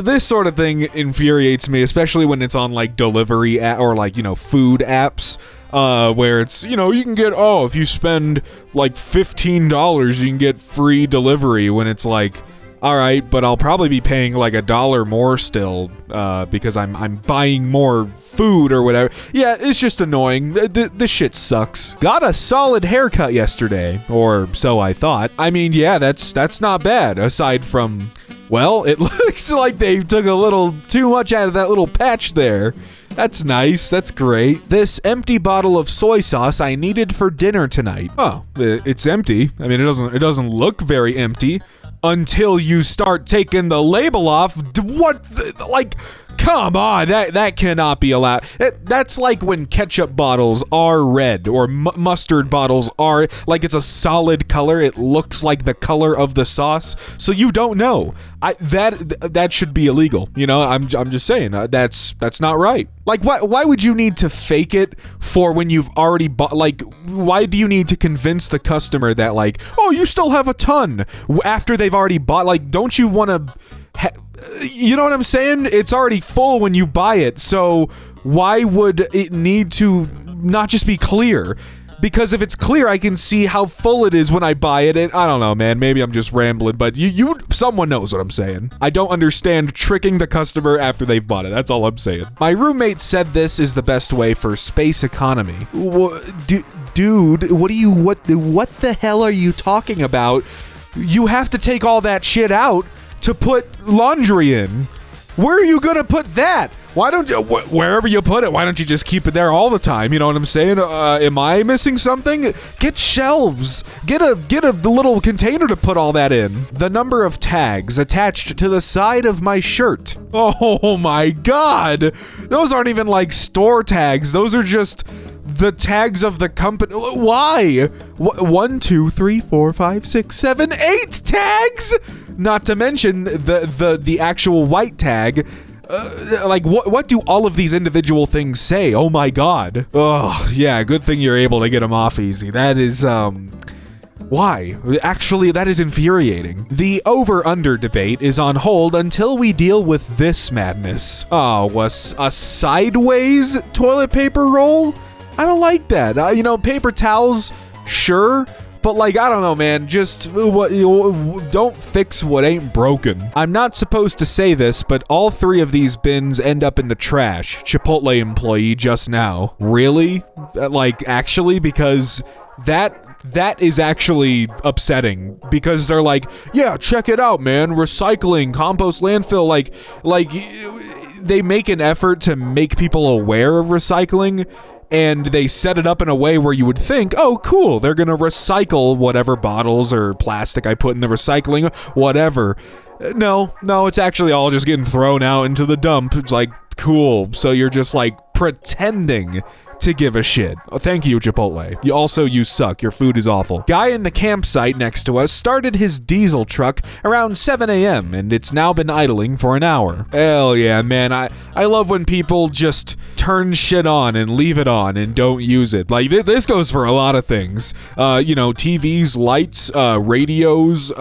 This sort of thing infuriates me, especially when it's on like delivery or like, food apps. Where it's, you can get, if you spend like $15, you can get free delivery, when it's like, all right, but I'll probably be paying like $1 more still, because I'm buying more food or whatever. Yeah, it's just annoying. This shit sucks. Got a solid haircut yesterday, or so I thought. I mean, yeah, that's not bad, aside from, well, it looks like they took a little too much out of that little patch there. That's nice. That's great. This empty bottle of soy sauce I needed for dinner tonight. Oh, it's empty. I mean, it doesn't look very empty. Until you start taking the label off. Come on, that cannot be allowed. That's like when ketchup bottles are red, or mustard bottles are, like, it's a solid color. It looks like the color of the sauce, so you don't know. That should be illegal. I'm just saying, that's not right. Like, why would you need to fake it for when you've already bought? Like, why do you need to convince the customer that, like, oh, you still have a ton after they've already bought? Like, don't you want to? You know what I'm saying? It's already full when you buy it, so why would it need to not just be clear? Because if it's clear, I can see how full it is when I buy it. And I don't know, man. Maybe I'm just rambling, but someone knows what I'm saying. I don't understand tricking the customer after they've bought it. That's all I'm saying. My roommate said this is the best way for space economy. Dude, what the hell are you talking about? You have to take all that shit out to put laundry in. Where are you gonna put that? Why don't you, wherever you put it, why don't you just keep it there all the time? You know what I'm saying? Am I missing something? Get shelves. Get a little container to put all that in. The number of tags attached to the side of my shirt. Oh my God. Those aren't even like store tags. Those are just the tags of the company. Why? 1, 2, 3, 4, 5, 6, 7, 8 tags? Not to mention the actual white tag. Like, what do all of these individual things say? Oh my God. Oh, yeah, good thing you're able to get them off easy. That is, why? Actually, that is infuriating. The over-under debate is on hold until we deal with this madness. Oh, a sideways toilet paper roll? I don't like that. Paper towels, sure. But, like, I don't know, man, just don't fix what ain't broken. I'm not supposed to say this, but all 3 of these bins end up in the trash. Chipotle employee just now. Really? Like, actually? Because that is actually upsetting, because they're like, yeah, check it out, man, recycling, compost, landfill, like they make an effort to make people aware of recycling, and they set it up in a way where you would think, oh, cool, they're gonna recycle whatever bottles or plastic I put in the recycling, whatever. No, it's actually all just getting thrown out into the dump. It's like, cool, so you're just like pretending to give a shit. Oh, thank you, Chipotle. You suck. Your food is awful. Guy in the campsite next to us started his diesel truck around 7 a.m. and it's now been idling for an hour. Hell yeah, man. I love when people just turn shit on and leave it on and don't use it. Like, this goes for a lot of things. TVs, lights, radios,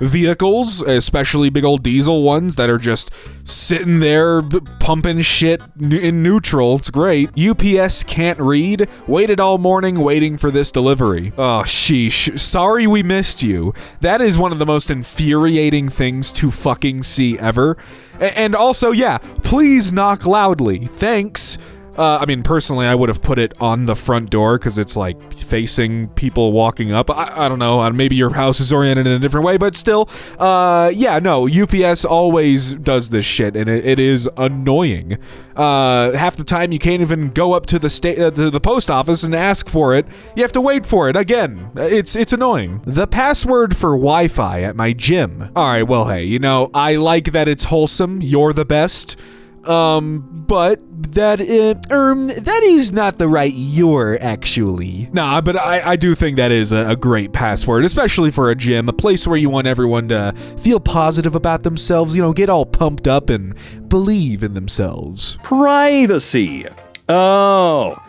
vehicles, especially big old diesel ones that are just sitting there pumping shit in neutral. It's great. UPS can't read. Waited all morning waiting for this delivery. Oh, sheesh. Sorry we missed you. That is one of the most infuriating things to fucking see ever. And also, yeah, please knock loudly. Thanks. I mean, personally, I would have put it on the front door because it's like facing people walking up. I don't know. Maybe your house is oriented in a different way, but still, yeah, no. UPS always does this shit, and it is annoying. Half the time, you can't even go up to the post office and ask for it. You have to wait for it again. It's annoying. The password for Wi-Fi at my gym. All right, well, hey, you know, I like that it's wholesome. You're the best. But that is not the right "you're" actually. Nah, but I do think that is a great password, especially for a gym, a place where you want everyone to feel positive about themselves, you know, get all pumped up and believe in themselves. Privacy. Oh,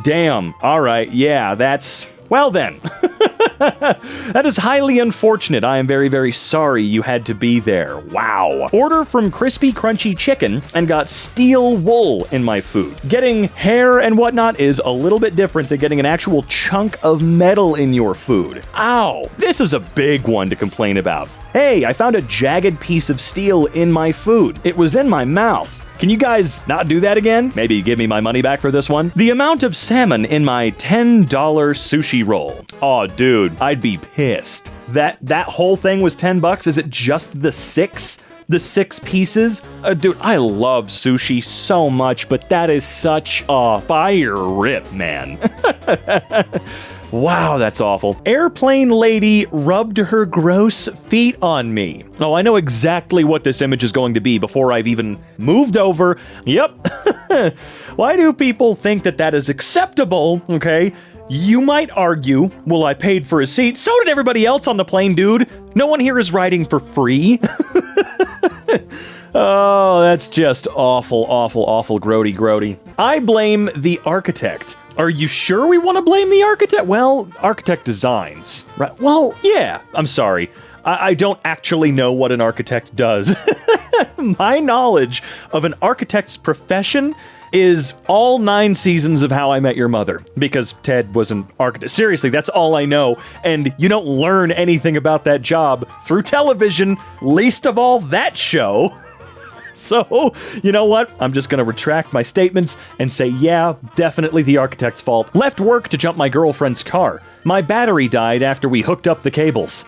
damn. All right. Yeah, that's... Well then, that is highly unfortunate. I am very, very sorry you had to be there. Wow. Order from Crispy Crunchy Chicken and got steel wool in my food. Getting hair and whatnot is a little bit different than getting an actual chunk of metal in your food. Ow. This is a big one to complain about. Hey, I found a jagged piece of steel in my food. It was in my mouth. Can you guys not do that again? Maybe give me my money back for this one? The amount of salmon in my $10 sushi roll. Oh, dude, I'd be pissed. That whole thing was $10? Is it just the six pieces? Dude, I love sushi so much, but that is such a fire rip, man. Wow, that's awful. Airplane lady rubbed her gross feet on me. Oh, I know exactly what this image is going to be before I've even moved over. Yep. Why do people think that is acceptable? Okay. You might argue, well, I paid for a seat. So did everybody else on the plane, dude. No one here is riding for free. Oh, that's just awful, awful, awful, grody. I blame the architect. Are you sure we want to blame the architect? Well, architect designs, right? Well, yeah, I'm sorry. I don't actually know what an architect does. My knowledge of an architect's profession is all 9 seasons of How I Met Your Mother, because Ted was an architect. Seriously, that's all I know, and you don't learn anything about that job through television, least of all that show. So, you know what? I'm just gonna retract my statements and say, yeah, definitely the architect's fault. Left work to jump my girlfriend's car. My battery died after we hooked up the cables.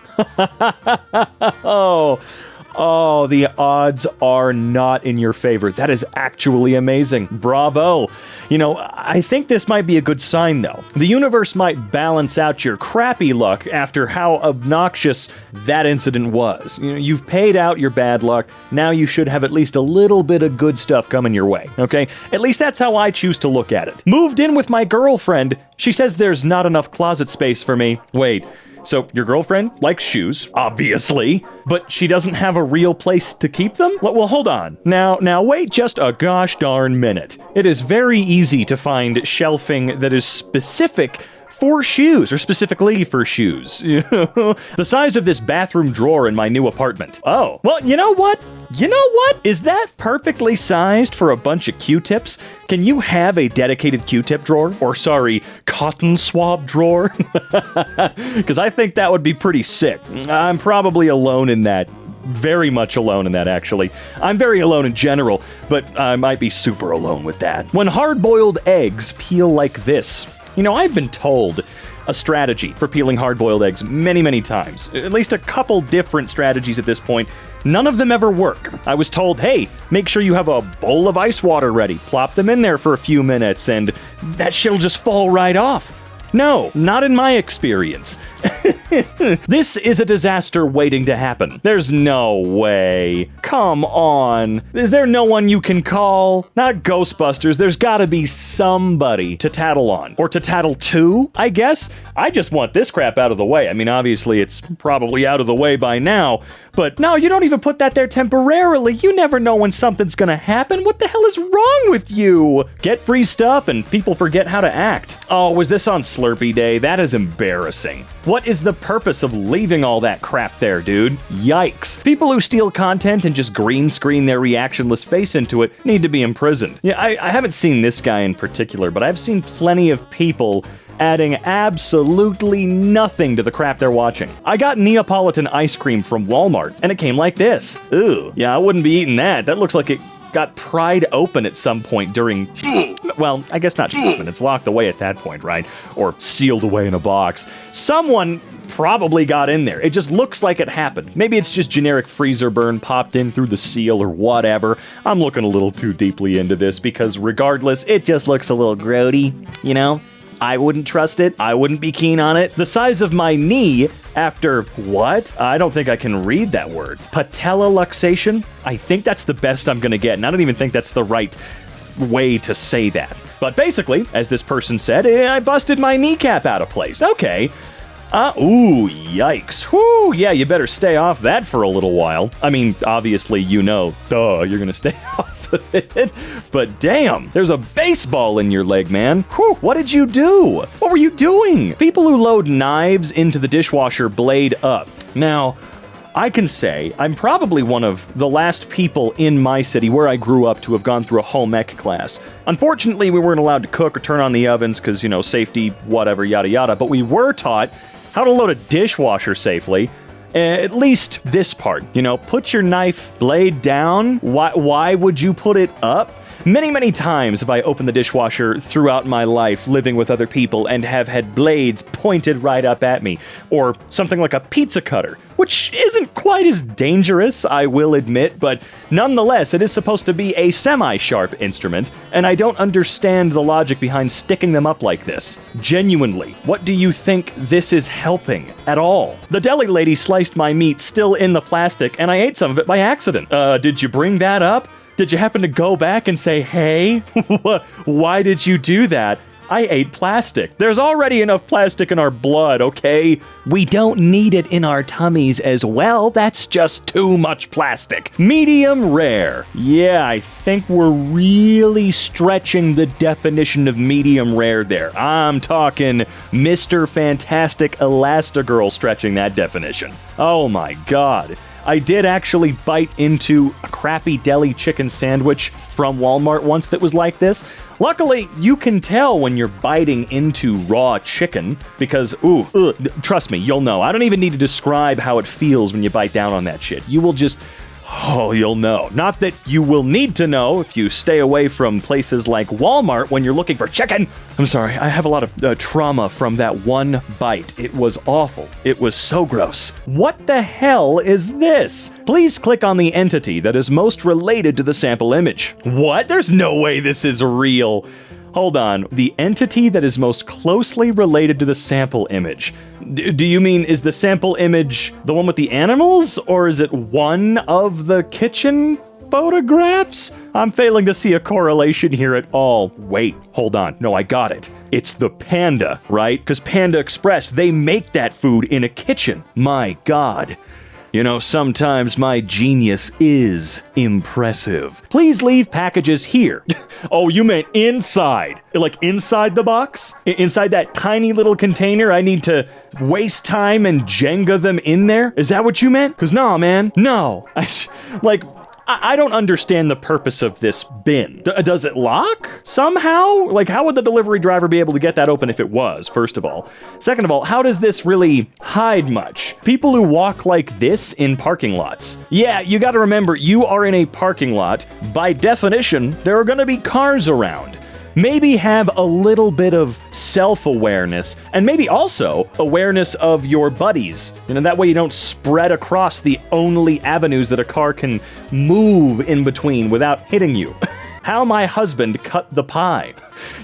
Oh, the odds are not in your favor. That is actually amazing. Bravo. You know, I think this might be a good sign, though. The universe might balance out your crappy luck after how obnoxious that incident was. You know, you've paid out your bad luck. Now you should have at least a little bit of good stuff coming your way, okay? At least that's how I choose to look at it. Moved in with my girlfriend. She says there's not enough closet space for me. Wait. So your girlfriend likes shoes, obviously, but she doesn't have a real place to keep them? Well, hold on. Now wait just a gosh darn minute. It is very easy to find shelving that is specific for shoes, or specifically for shoes. The size of this bathroom drawer in my new apartment. Oh, well, you know what? Is that perfectly sized for a bunch of Q-tips? Can you have a dedicated Q-tip drawer? Or sorry, cotton swab drawer? Because I think that would be pretty sick. I'm probably alone in that. Very much alone in that, actually. I'm very alone in general, but I might be super alone with that. When hard-boiled eggs peel like this. You know, I've been told a strategy for peeling hard-boiled eggs many, many times. At least a couple different strategies at this point. None of them ever work. I was told, hey, make sure you have a bowl of ice water ready. Plop them in there for a few minutes, and that shit'll just fall right off. No, not in my experience. This is a disaster waiting to happen. There's no way. Come on. Is there no one you can call? Not Ghostbusters. There's gotta be somebody to tattle on. Or to tattle to, I guess? I just want this crap out of the way. I mean, obviously, it's probably out of the way by now. But no, you don't even put that there temporarily. You never know when something's gonna happen. What the hell is wrong with you? Get free stuff and people forget how to act. Oh, was this on Slurpee Day? That is embarrassing. What is is the purpose of leaving all that crap there, dude? Yikes. People who steal content and just green screen their reactionless face into it need to be imprisoned. Yeah, I haven't seen this guy in particular, but I've seen plenty of people adding absolutely nothing to the crap they're watching. I got Neapolitan ice cream from Walmart, and it came like this. Ew. Yeah, I wouldn't be eating that. That looks like it got pried open at some point during... Well, I guess not shipment. It's locked away at that point, right? Or sealed away in a box. Someone probably got in there. It just looks like it happened. Maybe it's just generic freezer burn popped in through the seal or whatever. I'm looking a little too deeply into this because regardless, it just looks a little grody, you know? I wouldn't trust it. I wouldn't be keen on it. The size of my knee after what? I don't think I can read that word. Patelloluxation? I think that's the best I'm gonna get, and I don't even think that's the right way to say that. But basically, as this person said, I busted my kneecap out of place. Okay. Ooh, yikes. Whoo, yeah, you better stay off that for a little while. I mean, obviously, you know, duh, you're gonna stay off of it. But damn, there's a baseball in your leg, man. Whew, what did you do? What were you doing? People who load knives into the dishwasher blade up. Now, I can say I'm probably one of the last people in my city where I grew up to have gone through a home ec class. Unfortunately, we weren't allowed to cook or turn on the ovens because, you know, safety, whatever, yada yada, but we were taught how to load a dishwasher safely. At least this part, you know, put your knife blade down. Why would you put it up? Many times have I opened the dishwasher throughout my life living with other people and have had blades pointed right up at me. Or something like a pizza cutter, which isn't quite as dangerous, I will admit, but nonetheless, it is supposed to be a semi-sharp instrument, and I don't understand the logic behind sticking them up like this. Genuinely, what do you think this is helping at all? The deli lady sliced my meat still in the plastic, and I ate some of it by accident. Did you bring that up? Did you happen to go back and say, hey, why did you do that? I ate plastic. There's already enough plastic in our blood, okay? We don't need it in our tummies as well. That's just too much plastic. Medium rare. Yeah, I think we're really stretching the definition of medium rare there. I'm talking Mr. Fantastic Elastigirl stretching that definition. Oh my God. I did actually bite into a crappy deli chicken sandwich from Walmart once that was like this. Luckily, you can tell when you're biting into raw chicken because, trust me, you'll know. I don't even need to describe how it feels when you bite down on that shit. You will just... Oh, you'll know. Not that you will need to know if you stay away from places like Walmart when you're looking for chicken. I'm sorry, I have a lot of trauma from that one bite. It was awful. It was so gross. What the hell is this? Please click on the entity that is most related to the sample image. What? There's no way this is real. Hold on. The entity that is most closely related to the sample image. Do you mean, is the sample image the one with the animals, or is it one of the kitchen photographs? I'm failing to see a correlation here at all. Wait, hold on. No, I got it. It's the Panda, right? Because Panda Express, they make that food in a kitchen. My God. You know, sometimes my genius is impressive. Please leave packages here. Oh, you meant inside. Like inside the box? Inside that tiny little container I need to waste time and Jenga them in there? Is that what you meant? Because no, man. No. I don't understand the purpose of this bin. Does it lock somehow? Like, how would the delivery driver be able to get that open if it was, first of all? Second of all, how does this really hide much? People who walk like this in parking lots. Yeah, you gotta remember, you are in a parking lot. By definition, there are gonna be cars around. Maybe have a little bit of self-awareness, and maybe also awareness of your buddies. You know, that way you don't spread across the only avenues that a car can move in between without hitting you. How my husband cut the pie.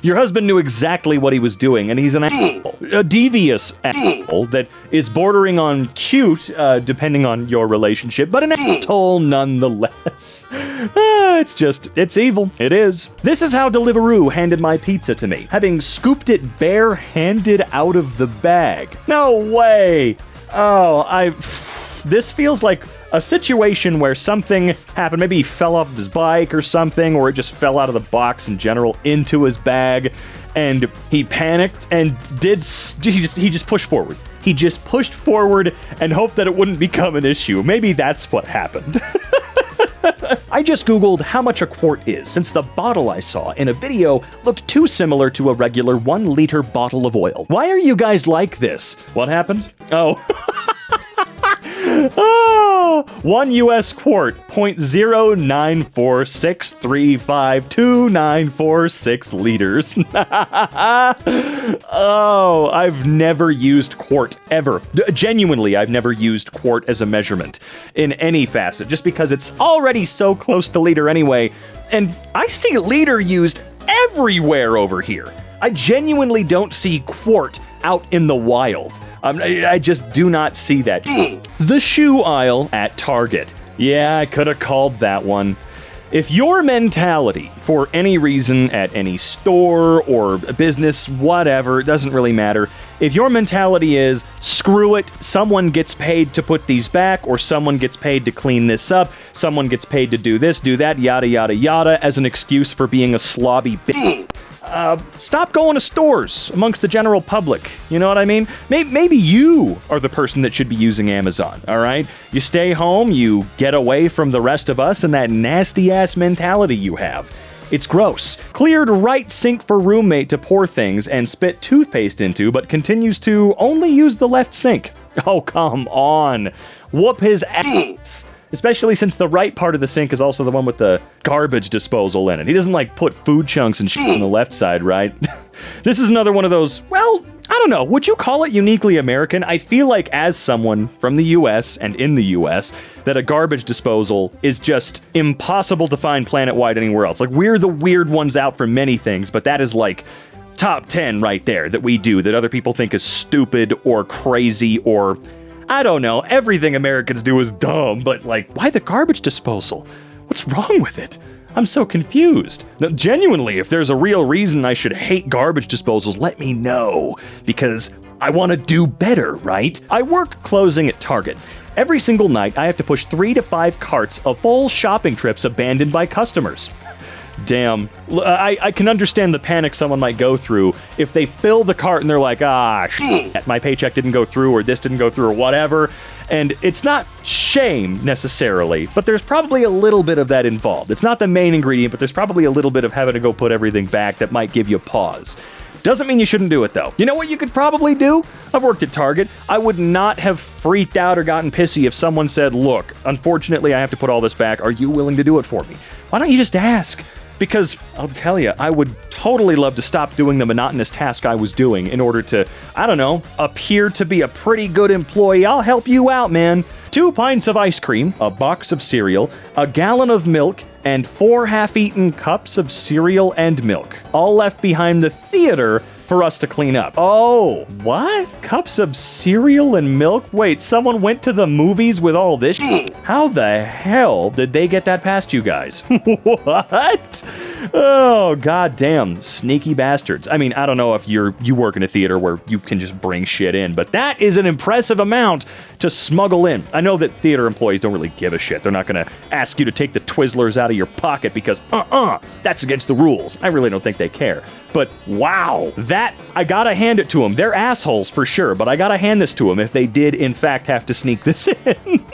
Your husband knew exactly what he was doing, and he's an asshole. A devious asshole that is bordering on cute, depending on your relationship, but an asshole nonetheless. It's evil. It is. This is how Deliveroo handed my pizza to me, having scooped it bare-handed out of the bag. No way. This feels like a situation where something happened. Maybe he fell off his bike or something, or it just fell out of the box in general into his bag, and he panicked and he just pushed forward. He just pushed forward and hoped that it wouldn't become an issue. Maybe that's what happened. I just googled how much a quart is, since the bottle I saw in a video looked too similar to a regular 1-liter bottle of oil. Why are you guys like this? What happened? Oh. Oh, 1 US quart, 0.094635294 liters. Oh, I've never used quart, ever. Genuinely, I've never used quart as a measurement in any facet, just because it's already so close to liter anyway, and I see liter used everywhere over here. I genuinely don't see quart out in the wild. I just do not see that. The shoe aisle at Target. Yeah, I could have called that one. If your mentality, for any reason at any store or business, whatever, it doesn't really matter. If your mentality is, screw it, someone gets paid to put these back, or someone gets paid to clean this up, someone gets paid to do this, do that, yada, yada, yada, as an excuse for being a slobby bitch. Stop going to stores amongst the general public. You know what I mean? Maybe you are the person that should be using Amazon, all right? You stay home, you get away from the rest of us and that nasty-ass mentality you have. It's gross. Cleared right sink for roommate to pour things and spit toothpaste into, but continues to only use the left sink. Oh, come on. Whoop his ass. Especially since the right part of the sink is also the one with the garbage disposal in it. He doesn't, like, put food chunks and shit on the left side, right? This is another one of those, well, I don't know, would you call it uniquely American? I feel like as someone from the US and in the US, that a garbage disposal is just impossible to find planet-wide anywhere else. Like, we're the weird ones out for many things, but that is, like, top 10 right there that we do that other people think is stupid or crazy or... I don't know, everything Americans do is dumb, but like, why the garbage disposal? What's wrong with it? I'm so confused. Now, genuinely, if there's a real reason I should hate garbage disposals, let me know, because I want to do better, right? I work closing at Target. Every single night, I have to push 3 to 5 carts of full shopping trips abandoned by customers. Damn. I can understand the panic someone might go through if they fill the cart and they're like, shit, my paycheck didn't go through or this didn't go through or whatever. And it's not shame necessarily, but there's probably a little bit of that involved. It's not the main ingredient, but there's probably a little bit of having to go put everything back that might give you pause. Doesn't mean you shouldn't do it, though. You know what you could probably do? I've worked at Target. I would not have freaked out or gotten pissy if someone said, look, unfortunately, I have to put all this back. Are you willing to do it for me? Why don't you just ask? Because, I'll tell you, I would totally love to stop doing the monotonous task I was doing in order to, I don't know, appear to be a pretty good employee. I'll help you out, man. 2 pints of ice cream, a box of cereal, a gallon of milk, and 4 half-eaten cups of cereal and milk, all left behind the theater for us to clean up. Oh, what? Cups of cereal and milk? Wait, someone went to the movies with all this shit? How the hell did they get that past you guys? What? Oh, goddamn, sneaky bastards. I mean, I don't know if you work in a theater where you can just bring shit in, but that is an impressive amount to smuggle in. I know that theater employees don't really give a shit. They're not gonna ask you to take the Twizzlers out of your pocket because, that's against the rules. I really don't think they care. But wow, that, I gotta hand it to them. They're assholes for sure, but I gotta hand this to them if they did in fact have to sneak this in.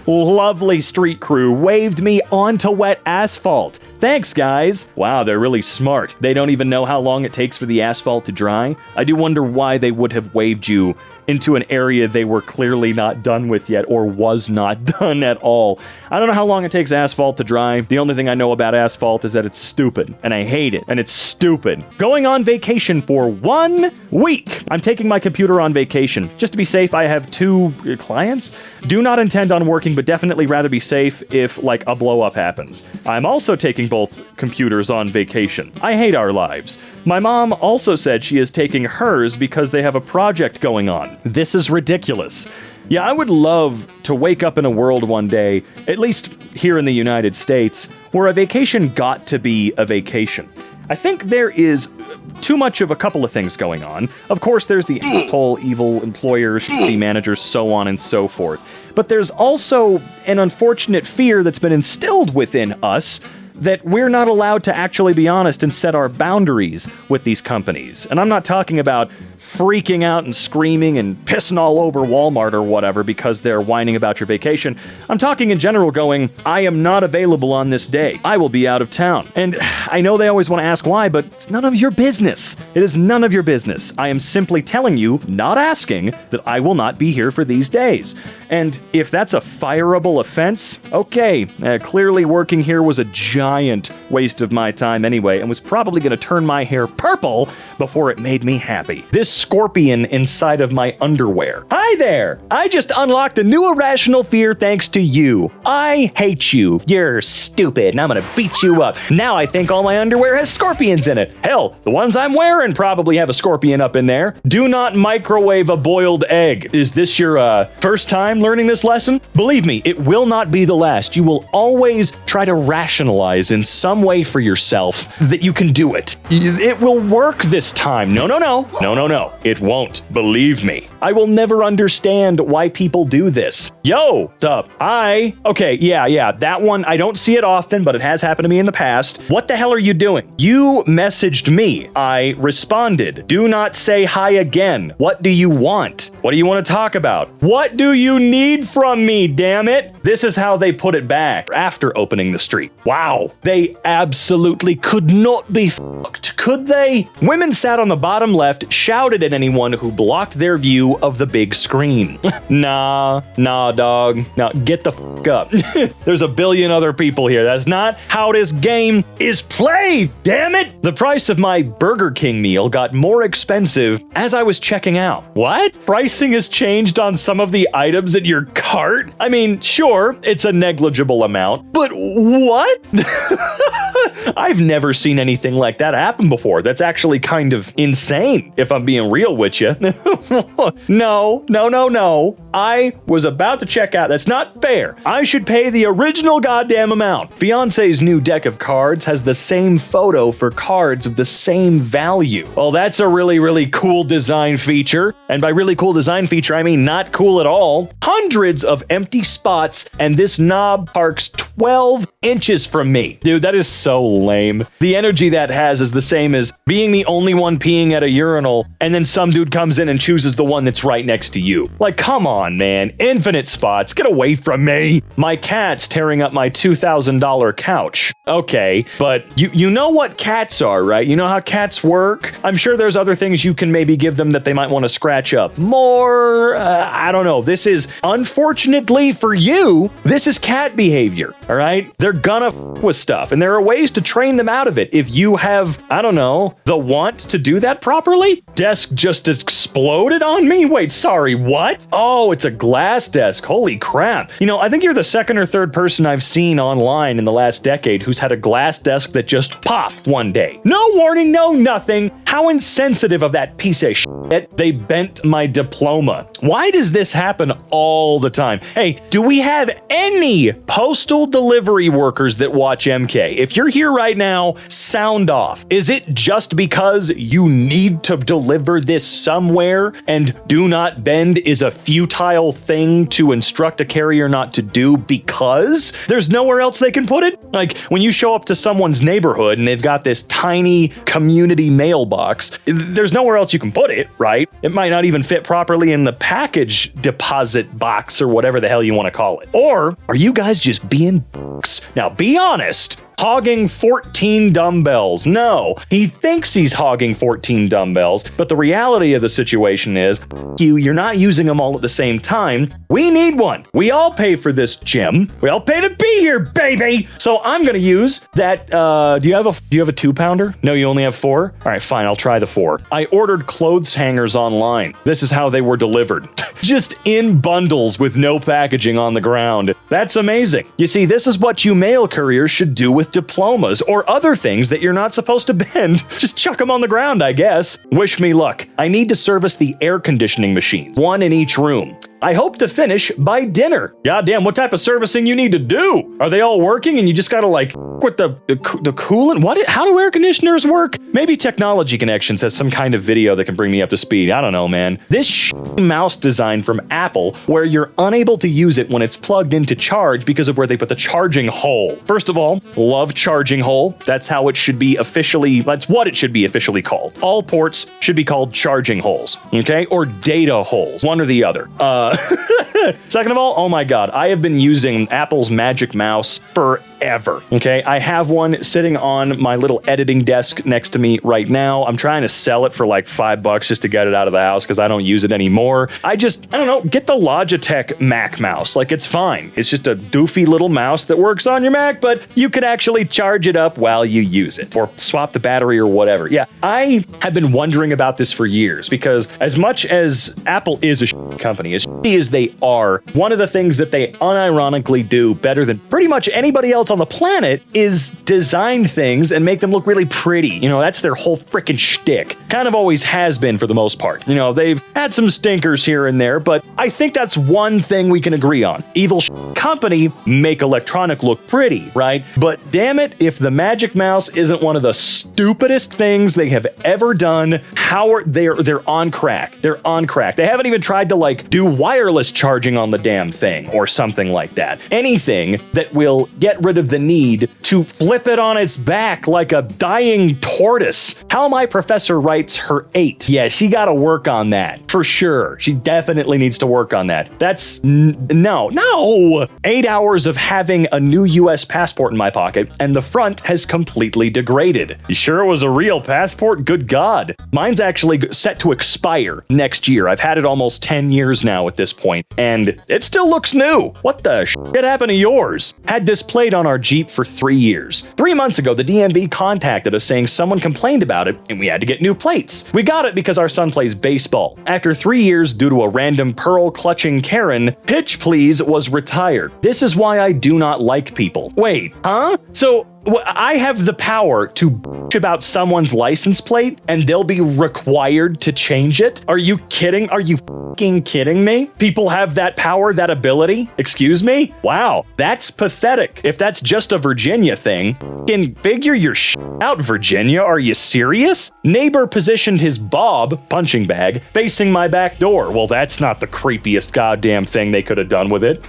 Lovely street crew waved me onto wet asphalt. Thanks, guys. Wow, they're really smart. They don't even know how long it takes for the asphalt to dry. I do wonder why they would have waved you into an area they were clearly not done with yet or was not done at all. I don't know how long it takes asphalt to dry. The only thing I know about asphalt is that it's stupid, and I hate it, and it's stupid. Going on vacation for 1 week. I'm taking my computer on vacation. Just to be safe, I have 2 clients. Do not intend on working, but definitely rather be safe if, like, a blow-up happens. I'm also taking both computers on vacation. I hate our lives. My mom also said she is taking hers because they have a project going on. This is ridiculous. Yeah, I would love to wake up in a world one day, at least here in the United States, where a vacation got to be a vacation. I think there is too much of a couple of things going on. Of course, there's the asshole, evil employers, shitty managers, so on and so forth. But there's also an unfortunate fear that's been instilled within us that we're not allowed to actually be honest and set our boundaries with these companies. And I'm not talking about freaking out and screaming and pissing all over Walmart or whatever because they're whining about your vacation. I'm talking in general going, I am not available on this day. I will be out of town. And I know they always want to ask why, but it's none of your business. It is none of your business. I am simply telling you, not asking, that I will not be here for these days. And if that's a fireable offense, okay, clearly working here was a giant waste of my time anyway and was probably going to turn my hair purple before it made me happy. This scorpion inside of my underwear. Hi there! I just unlocked a new irrational fear thanks to you. I hate you. You're stupid and I'm gonna beat you up. Now I think all my underwear has scorpions in it. Hell, the ones I'm wearing probably have a scorpion up in there. Do not microwave a boiled egg. Is this your first time learning this lesson? Believe me, it will not be the last. You will always try to rationalize in some way for yourself that you can do it. It will work this time. No. It won't. Believe me. I will never understand why people do this. Yo, what's up? Hi. Okay, yeah, that one, I don't see it often, but it has happened to me in the past. What the hell are you doing? You messaged me. I responded. Do not say hi again. What do you want? What do you want to talk about? What do you need from me, damn it? This is how they put it back after opening the street. Wow. They absolutely could not be fucked, could they? Women sat on the bottom left, shouted at anyone who blocked their view of the big screen. Nah, dog. Now get the fuck up. There's a billion other people here. That's not how this game is played, damn it! The price of my Burger King meal got more expensive as I was checking out. What? Pricing has changed on some of the items in your cart? I mean, sure, it's a negligible amount, but what? I've never seen anything like that happen before. That's actually kind of insane, if I'm being real with you. No. I was about to check out. That's not fair. I should pay the original goddamn amount. Fiance's new deck of cards has the same photo for cards of the same value. Well, that's a really, really cool design feature. And by really cool design feature, I mean not cool at all. Hundreds of empty spots, and this knob parks 12 inches from me. Dude, that is so lame. The energy that has is the same as being the only one peeing at a urinal, and then some dude comes in and chooses the one that's right next to you. Like, come on, man. Infinite spots. Get away from me. My cat's tearing up my $2,000 couch. Okay, but you know what cats are, right? You know how cats work? I'm sure there's other things you can maybe give them that they might want to scratch up more. I don't know. This is, unfortunately for you, this is cat behavior, all right? They're gonna f with stuff, and there are ways to train them out of it if you have, I don't know, the want to do that properly. Desk just exploded on me? Wait, sorry, what? Oh, it's a glass desk. Holy crap. You know, I think you're the second or third person I've seen online in the last decade who's had a glass desk that just popped one day. No warning, no nothing. How insensitive of that piece of shit. They bent my diploma. Why does this happen all the time? Hey, do we have any postal delivery workers that watch EmKay? If you're here right now, sound off. Is it just because you need to deliver this somewhere and do not bend is a futile thing to instruct a carrier not to do because there's nowhere else they can put it? Like when you show up to someone's neighborhood and they've got this tiny community mailbox, there's nowhere else you can put it, right? It might not even fit properly in the package deposit box or whatever the hell you want to call it. Or are you guys just being b****s? Now be honest. Hogging 14 dumbbells. No, he thinks he's hogging 14 dumbbells, but the reality of the situation is, you're not using them all at the same time. We need one. We all pay for this gym. We all pay to be here, baby. So I'm gonna use that. Do you have a 2-pounder? No, you only have 4? All right, fine. I'll try the 4. I ordered clothes hangers online. This is how they were delivered. Just in bundles with no packaging on the ground. That's amazing. You see, this is what you mail couriers should do with diplomas or other things that you're not supposed to bend. Just chuck them on the ground, I guess. Wish me luck. I need to service the air conditioning machines, one in each room. I hope to finish by dinner. Goddamn, what type of servicing you need to do? Are they all working and you just gotta like with the coolant? How do air conditioners work? Maybe Technology Connections has some kind of video that can bring me up to speed. I don't know, man. This mouse design from Apple where you're unable to use it when it's plugged into charge because of where they put the charging hole. First of all, love charging hole. That's how it should be officially, that's what it should be officially called. All ports should be called charging holes, okay? Or data holes, one or the other. Second of all, oh my God, I have been using Apple's Magic Mouse forever, okay? I have one sitting on my little editing desk next to me right now. I'm trying to sell it for like $5 just to get it out of the house because I don't use it anymore. I don't know, get the Logitech Mac mouse. Like, it's fine. It's just a doofy little mouse that works on your Mac, but you can actually charge it up while you use it or swap the battery or whatever. Yeah, I have been wondering about this for years because as much as Apple is a company, as shitty as they are, one of the things that they unironically do better than pretty much anybody else on the planet is design things and make them look really pretty. You know, that's their whole freaking shtick. Kind of always has been for the most part. You know, they've had some stinkers here and there, but I think that's one thing we can agree on. Evil company make electronic look pretty, right? But damn it, if the Magic Mouse isn't one of the stupidest things they have ever done, they're on crack. They're on crack. They haven't even tried to like do wireless charging on the damn thing or something like that. Anything that will get rid of the need to flip it on its back like a dying tortoise. How my professor writes her 8. Yeah, she gotta work on that. For sure. She definitely needs to work on that. That's no. 8 hours of having a new US passport in my pocket and the front has completely degraded. You sure it was a real passport? Good God. Mine's actually set to expire next year. I've had it almost 10 years now at this point, and it still looks new. What the shit happened to yours? Had this played on our Jeep for 3 years. 3 months ago, the DMV contacted us saying someone complained about it and we had to get new plates. We got it because our son plays baseball. After 3 years, due to a random pearl-clutching Karen, Pitch Please was retired. This is why I do not like people. Wait, huh? So I have the power to bitch about someone's license plate and they'll be required to change it? Are you kidding? Are you fucking kidding me? People have that power, that ability? Excuse me? Wow, that's pathetic. If that's just a Virginia thing, fucking figure your out, Virginia. Are you serious? Neighbor positioned his Bob punching bag facing my back door. Well, that's not the creepiest goddamn thing they could have done with it.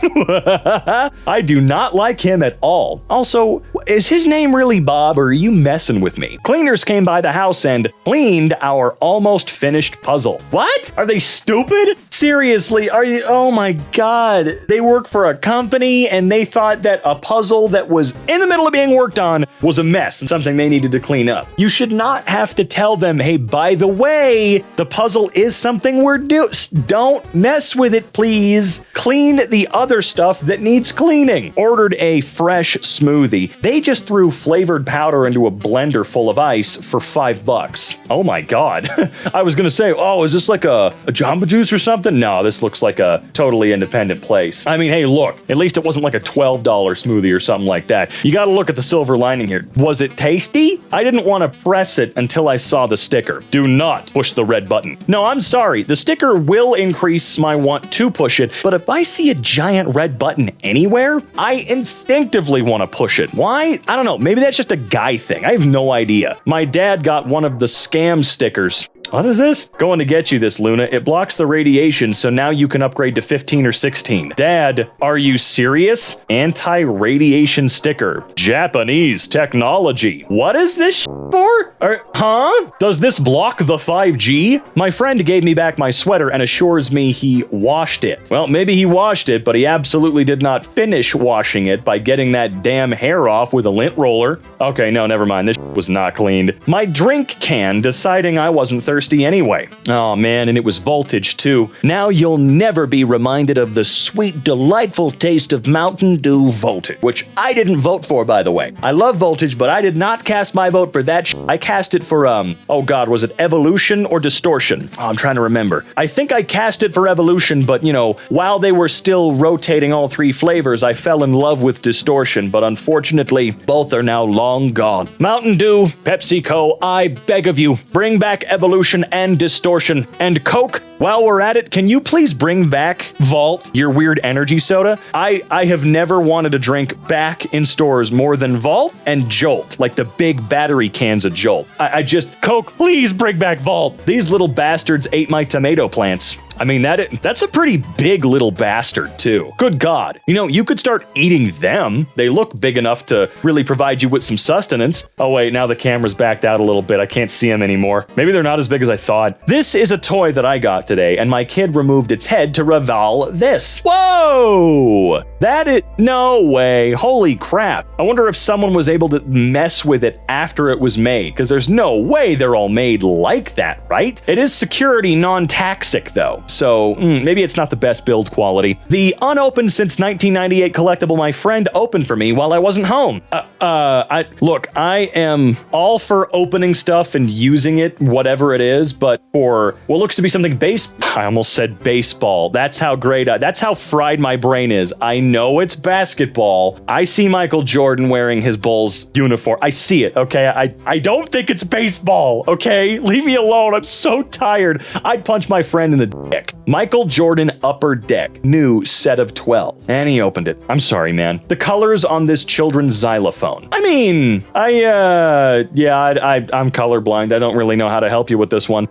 I do not like him at all. Also, is his name really Bob or are you messing with me? Cleaners came by the house and cleaned our almost finished puzzle. What? Are they stupid? Seriously, are you? Oh my God. They work for a company and they thought that a puzzle that was in the middle of being worked on was a mess and something they needed to clean up. You should not have to tell them, hey, by the way, the puzzle is something we're doing. Don't mess with it, please. Clean the other stuff that needs cleaning. Ordered a fresh smoothie. They just threw flavored powder into a blender full of ice for $5. Oh my God. I was gonna say, oh, is this like a Jamba Juice or something? No, this looks like a totally independent place. I mean, hey, look, at least it wasn't like a $12 smoothie or something like that. You gotta look at the silver lining here. Was it tasty? I didn't want to press it until I saw the sticker. Do not push the red button. No, I'm sorry. The sticker will increase my want to push it, but if I see a giant red button anywhere, I instinctively want to push it. Why? I don't know. Maybe that's just a guy thing. I have no idea. My dad got one of the scam stickers. What is this? Going to get you this, Luna. It blocks the radiation, so now you can upgrade to 15 or 16. Dad, are you serious? Anti-radiation sticker. Japanese technology. What is this for? Huh? Does this block the 5G? My friend gave me back my sweater and assures me he washed it. Well, maybe he washed it, but he absolutely did not finish washing it by getting that damn hair off with a lint roller. Okay, no, never mind. This was not cleaned. My drink can deciding I wasn't thirsty anyway. Oh man, and it was voltage too. Now you'll never be reminded of the sweet, delightful taste of Mountain Dew Voltage, which I didn't vote for, by the way. I love Voltage, but I did not cast my vote for that. I cast it for, oh god, was it evolution or distortion? Oh, I'm trying to remember. I think I cast it for evolution, but you know, while they were still rotating all three flavors, I fell in love with distortion, but unfortunately, both are now long gone. Mountain Dew, PepsiCo, I beg of you, bring back evolution and distortion. And Coke, while we're at it, can you please bring back Vault, your weird energy soda? I have never wanted a drink back in stores more than Vault and Jolt, like the big battery cans of Jolt. I just, Coke, please bring back Vault. These little bastards ate my tomato plants. I mean, that's a pretty big little bastard, too. Good God. You know, you could start eating them. They look big enough to really provide you with some sustenance. Oh, wait, now the camera's backed out a little bit. I can't see them anymore. Maybe they're not as big as I thought. This is a toy that I got today, and my kid removed its head to reveal this. Whoa! No way. Holy crap. I wonder if someone was able to mess with it after it was made, because there's no way they're all made like that, right? It is security non-taxic, though. So, maybe it's not the best build quality. The unopened since 1998 collectible my friend opened for me while I wasn't home. Look, I am all for opening stuff and using it, whatever it is, but for what looks to be something I almost said baseball. That's how that's how fried my brain is. I know it's basketball. I see Michael Jordan wearing his Bulls uniform. I see it, okay? I don't think it's baseball, okay? Leave me alone. I'm so tired. I'd punch my friend in the dick. Michael Jordan Upper Deck, new set of 12. And he opened it. I'm sorry, man. The colors on this children's xylophone. I mean, I'm colorblind. I don't really know how to help you with this one.